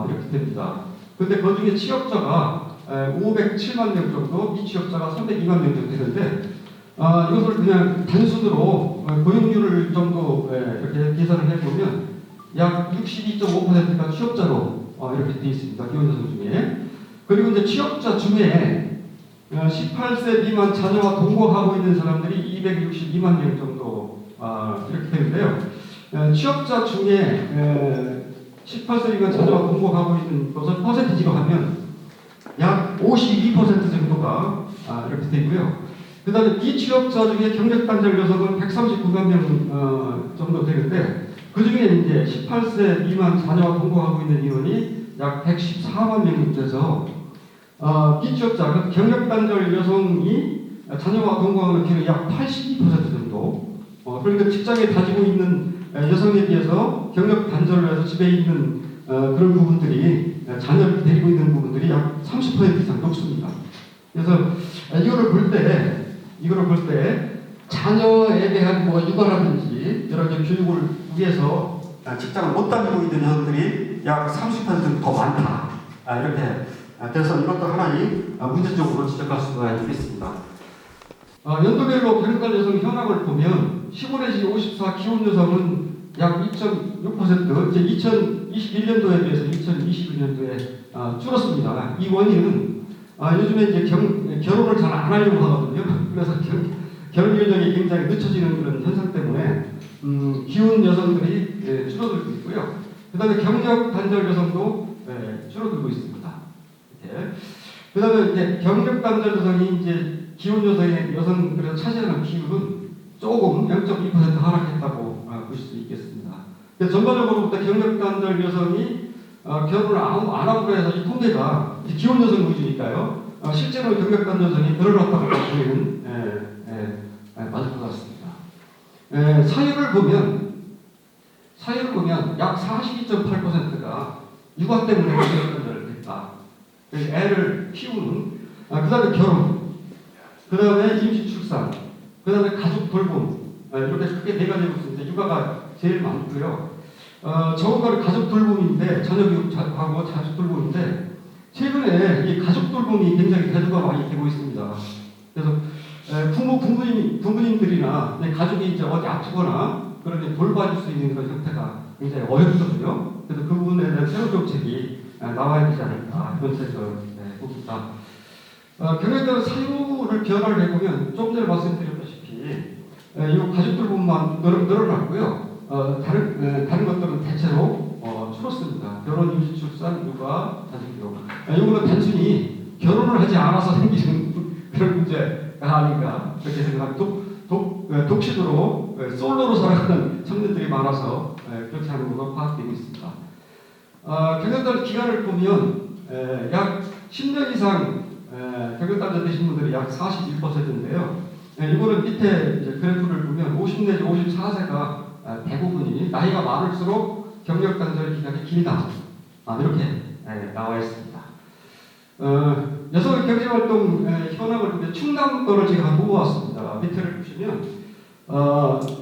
이렇게 됩니다. 그런데 그 중에 취업자가 507만 명 정도, 미취업자가 302만 명 정도 되는데 이것을 그냥 단순으로 고용률을 정도 이렇게 계산을 해보면 약 62.5%가 취업자로 이렇게 되어 있습니다. 기혼 여성 중에. 그리고 이제 취업자 중에 18세 미만 자녀와 동거하고 있는 사람들이 262만 명 정도 이렇게 되는데요. 취업자 중에 18세 미만 자녀와 동거하고 있는 것을 퍼센티지로 하면 약 52% 정도가 이렇게 되고요. 그 다음에 비취업자 중에 경력단절 여성은 139만 명 정도 되는데 그 중에 이제 18세 미만 자녀와 동거하고 있는 인원이 약 114만 명 돼서 비취업자, 경력단절 여성이 자녀와 동거하는 비율이 약 82% 정도. 그러니까 직장에 다니고 있는 여성에 비해서 경력단절을 해서 집에 있는 그런 부분들이 자녀를 데리고 있는 부분들이 약 30% 이상 높습니다. 그래서 이거를 볼 때 자녀에 대한 육아라든지 여러 가지 교육을 위해서 직장을 못 다니고 있는 여성들이 약 30% 더 많다. 이렇게 그래서 이것도 하나의 문제적으로 지적할 수가 있겠습니다. 연도별로 경력단 여성 현황을 보면 15-54 기혼 여성은 약 2.6%, 이제 2021년도에 비해서 2021년도에 줄었습니다. 이 원인은 요즘에 이제 결혼을 잘 안 하려고 하거든요. 그래서 결혼 일정이 굉장히 늦춰지는 그런 현상 때문에 기혼 여성들이 줄어들고 있고요. 그 다음에 경력 단절 여성도 줄어들고 있습니다. 그 다음에 이제 경력 단절 여성이 이제 기혼 여성들에서 차지하는 비율은 조금 0.2% 하락했다고 보실 수 있겠습니다. 전반적으로 볼 때 경력 단절 여성이 결혼을 안 하고 해서 이 통계가 기혼 여성 위주니까요. 실제로 경력 단절 여성이 늘어났다고 보기에는 맞을 것 같습니다. 사유를 보면 약 42.8%가 육아 때문에 경력 단절을 했다. 애를 키우는, 그 다음에 결혼, 그 다음에 임신 출산, 그 다음에 가족 돌봄, 이렇게 크게 4가지로 있는데 육아가 제일 많고요. 적은 거는 가족 돌봄인데 저녁하고 가족 돌봄인데 최근에 이 가족 돌봄이 굉장히 대두가 많이 되고 있습니다. 그래서 부모님들이나 가족이 이제 어디 아프거나 그런 돌봐줄 수 있는 그런 형태가 굉장히 어렵거든요. 그래서 그 부분에 대한 새로운 정책이 나와야 되지 않을까 이런 생각을 봅니다. 경영자는 사유를 변화를 해보면 조금 전에 말씀드렸다시피 이 가족 돌봄만 늘어났고요. 다른 것들은 대체로 줄었습니다. 결혼, 임신, 출산, 육아, 자식교. 이거는 단순히 결혼을 하지 않아서 생기는 그런 문제가 아닌가 그렇게 생각합니다. 독신으로 솔로로 살아가는 청년들이 많아서 그렇게 하는 것으로 파악되고 있습니다. 경영단 기간을 보면 약 10년 이상 경영단장 되신 분들이 약 41%인데요. 이거는 밑에 이제 그래프를 보면 50 내지 54세가 대부분이 나이가 많을수록 경력 단절 기간이 길다. 이렇게 나와 있습니다. 여성 경제활동 현황을 충남도를 제가 한번 뽑아왔습니다. 밑에를 보시면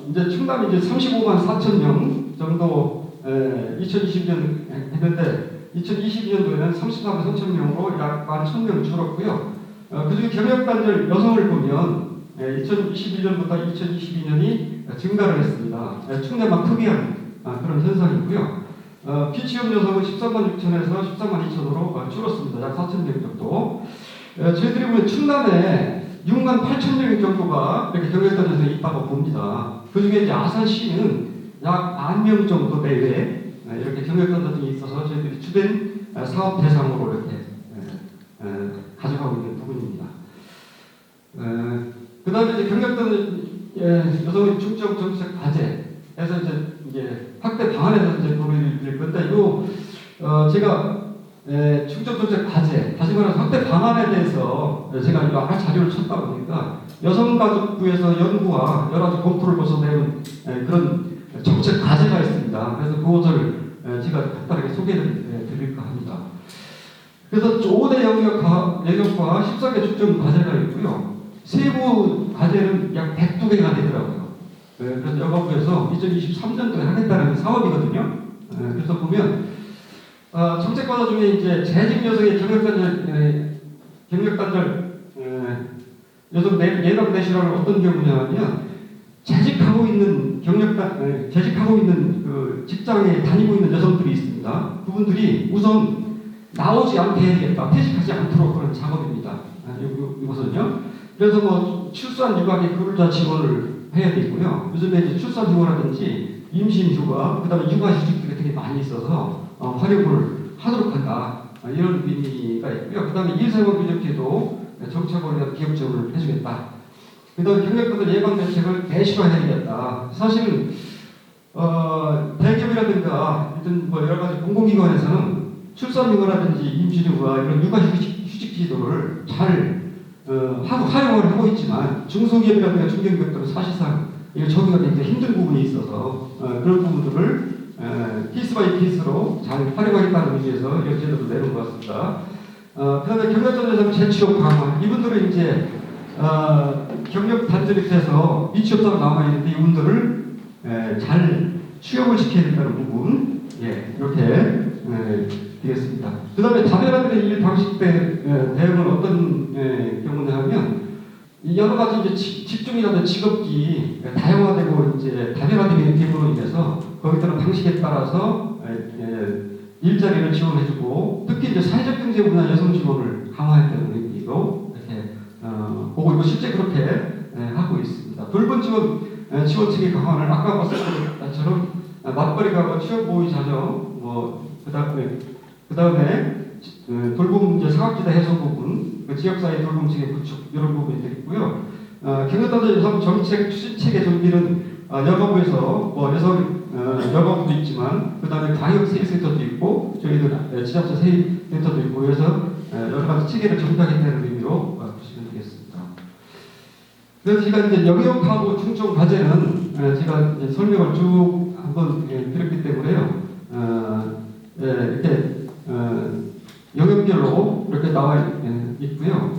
이제 충남이 이제 35만 4천 명 정도 2020년 했는데 2022년도에는 34만 3천 명으로 약 11,000명 줄었고요. 그중에 경력 단절 여성을 보면 2021년보다 2022년이 증가를 했습니다. 충남만 특이한 그런 현상이고요. 비취업 여성은 13만 6천에서 13만 2천으로 줄었습니다. 약 4천 명 정도. 저희들이 보면 충남에 6만 8천 명 정도가 이렇게 경력단 여성이 있다고 봅니다. 그 중에 이제 아산시는 약 1만 명 정도 내외에 이렇게 경력단 여성이 있어서 저희들이 주된 사업 대상으로 이렇게 가져가고 있는 부분입니다. 그 다음에 이제 경력단 여성의 중점 정책 과제에서 이제 확대 방안에 대해서 이제 보여드릴 건데, 제가 중점 정책 과제, 다시 말해서 확대 방안에 대해서 제가 여러 자료를 찾다 보니까 여성가족부에서 연구와 여러 가지 검토를 거쳐 내는 그런 정책 과제가 있습니다. 그래서 그것을 제가 간단하게 소개를 드릴까 합니다. 그래서 5대 영역과 14개 중점 과제가 있고요. 세부 과제는 약 102개가 되더라고요. 그래서 여가부에서 2023년도에 하겠다는 사업이거든요. 그래서 보면 정책 과제 중에 이제 재직 여성의 경력단절 여성 예방 내실화는 어떤 경우냐면 재직하고 있는 그 직장에 다니고 있는 여성들이 있습니다. 그분들이 우선 나오지 않게 해야겠다, 퇴직하지 않도록 그런 작업입니다. 이것은요. 그래서 뭐 출산 육아기 근로자 지원을 해야 되고요. 요즘에 이제 출산 휴가라든지 임신 휴가, 그다음에 육아 휴직들이 되게 많이 있어서 활용을 하도록 한다. 이런 의미가 있고요. 그다음에 일생활 교육제도 정착을 위한 기업 지원을 해주겠다. 그다음에 경력단절 예방 대책을 대실화해야겠다. 사실은 대기업이라든가 하여튼 뭐 여러 가지 공공기관에서는 출산 휴가라든지 임신 휴가 이런 육아 휴직 제도를 잘 활용을 하고 있지만 중소기업이라든가 중견기업들은 사실상 이거 적용하기 굉장히 힘든 부분이 있어서 그런 부분들을 피스 바이 피스로 잘 활용하겠다는 의미에서 이런 제도를 내놓은 것 같습니다. 그 다음에 경력단절에서 재취업 강화, 이분들은 이제 경력 단절이 돼서 미취업자가 남아있는데 이분들을 잘 취업을 시켜야 된다는 부분, 이렇게 되겠습니다. 그 다음에 다변화들의 일 방식 대응은 어떤 경우냐 하면 여러 가지 이제 직종이라든지 직업이 다양화되고 이제 다변화되는 경우로 인해서 거기에 따른 방식에 따라서 일자리를 지원해주고 특히 이제 사회적 경제 분야 여성 지원을 강화했다는 의미로 이렇게 보고 있고 실제 그렇게 하고 있습니다. 돌봄 지원책의 강화를 아까 말씀드린 것처럼 맞벌이가 취업 보호 자정 그다음에 돌봄 이제 사각지대 해소 부분, 지역사회 돌봄체계 구축 이런 부분이 되겠고요. 경력단절 여성 정책 추진체계 정비는 여가부에서 뭐 여가부도 있지만 그다음에 광역 세입센터도 있고 저희들 지자체 세입센터도 있고 그래서 여러 가지 체계를 정비하겠다는 의미로 보시면 되겠습니다. 그래서 제가 이제 영역하고 중점 과제는 제가 이제 설명을 쭉 한번 드렸기 때문에요. 이렇게 영역별로 이렇게 나와 있고요.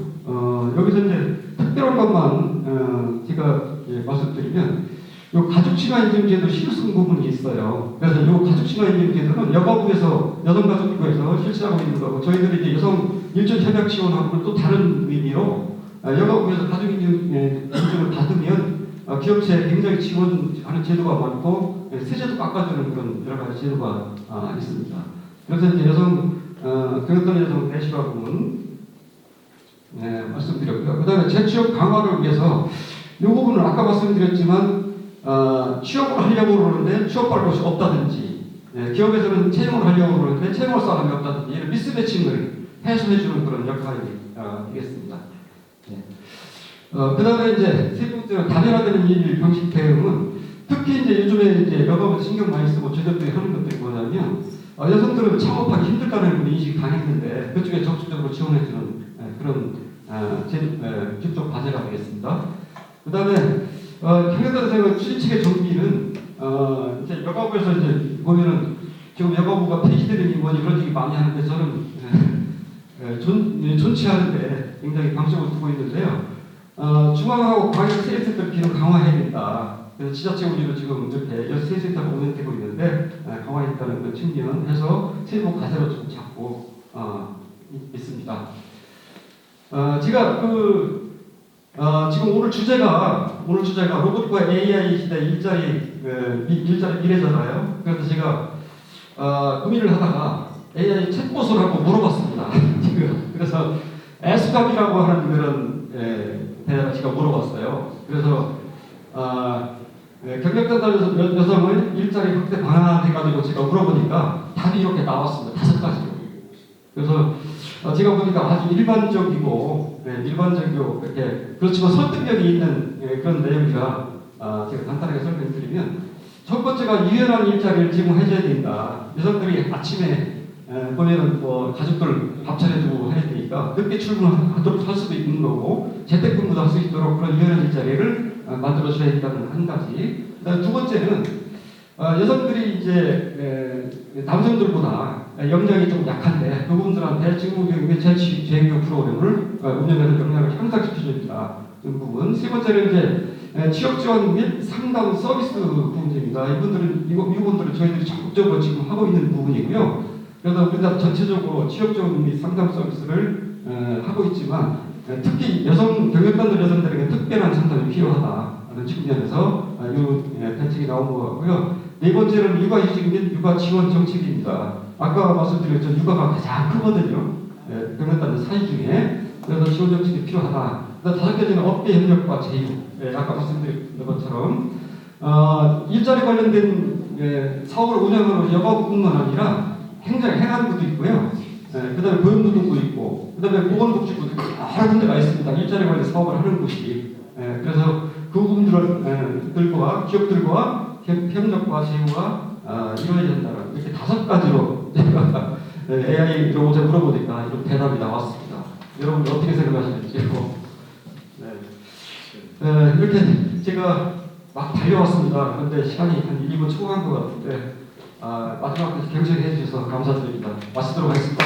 여기서 이제 특별한 것만 제가 말씀드리면 요 가족치마인증제도 실수한 부분이 있어요. 그래서 요 가족치마인증제도는 여가부에서 여성가족부에서 실시하고 있는 거고 저희들이 이제 여성 일전 협약 지원하고 또 다른 의미로 여가부에서 가족인증을 받으면 기업체에 굉장히 지원하는 제도가 많고 세제도 깎아주는 그런 여러 가지 제도가 있습니다. 그래서 이제 경력단 여성 대시가 부분 말씀드렸고요. 그 다음에 재취업 강화를 위해서 이 부분은 아까 말씀드렸지만 취업을 하려고 그러는데 취업할 곳이 없다든지 기업에서는 채용을 하려고 그러는데 채용할 사람이 없다든지 이런 미스매칭을 해소해주는 그런 역할이 되겠습니다. 그 다음에 이제 세 번째는 다변화되는 일 방식 대응은 특히 이제 요즘에 이제 여가부에서 신경 많이 쓰고 저희들이 하는 것들이 뭐냐면 여성들은 창업하기 힘들다는 인식이 강했는데 그쪽에 적극적으로 지원해주는 그런 직접 과제가 되겠습니다. 그 다음에 경영단체의 취직의 정비는 이제 여가부에서 이제 보면은 지금 여가부가 폐지되는 뭐니 그런 얘기 많이 하는데 저는 존치하는데 굉장히 방식을 두고 있는데요. 중앙하고 광역 세센터 기능 강화해야 된다. 그래서 지자체 우리도 지금 이렇게 세센터가 운영되고 있는데 강화했다는 그 측면에서 세부 과제로 좀 잡고 있습니다. 제가 지금 오늘 주제가 로봇과 AI 시대 일자리 미래잖아요. 그래서 제가 고민을 하다가 AI 챗봇을 한번 물어봤습니다. 지금 그래서 에스캅이라고 하는 그런 대화를 제가 물어봤어요. 그래서 경력단단 여성의 일자리 확대 방안 해가지고 제가 물어보니까 답이 이렇게 나왔습니다. 5가지로. 그래서 제가 보니까 아주 일반적이고 이렇게 그렇지만 설득력이 있는 그런 내용이라 제가 간단하게 설명드리면 첫 번째가 유연한 일자리를 제공해줘야 된다. 여성들이 아침에 보면은 뭐 가족들 밥 차려주고 해야 되니까 늦게 출근하도록 할 수도 있는 거고 재택근무도 할 수 있도록 그런 유연한 일자리를 만들어줘야 된다는 한 가지. 그다음 두 번째는 여성들이 이제 남성들보다 역량이 좀 약한데 그분들한테 직무교육의 재교육 프로그램을 운영하는 역량을 향상시켜줘야 된다. 이 부분. 세 번째는 이제 취업 지원 및 상담 서비스 부분입니다. 이분들은 저희들이 적극적으로 지금 하고 있는 부분이고요. 그래서 우리나라 전체적으로 취업 지원 및 상담 서비스를 하고 있지만 특히 여성 경력단들 여성들에게 특별한 상담이 필요하다는 측면에서 이 대책이 나온 것 같고요. 네 번째는 육아휴직 및 육아 지원 정책입니다. 아까 말씀드렸죠. 육아가 가장 크거든요. 경력단들 사이 중에. 그래서 지원 정책이 필요하다. 다섯 번째는 업계 협력과 제휴. 아까 말씀드린 것처럼 일자리 관련된 사업을 운영하는 여가부뿐만 아니라 행안부도 있고요. 그 다음에 고용노동부 있고, 그 다음에 보건복지부도 여러 군데가 있습니다. 일자리 관련 사업을 하는 곳이. 그래서 그 부분들과 기업들과 협력과 제휴가 이루어야 된다는 이렇게 5가지로 제가 AI 로봇에 물어보니까 이런 대답이 나왔습니다. 여러분 어떻게 생각하시는지요? 이렇게 제가 막 달려왔습니다. 그런데 시간이 한 1분 초과한 것 같은데 마지막까지 경청해 주셔서 감사드립니다. 마치도록 하겠습니다.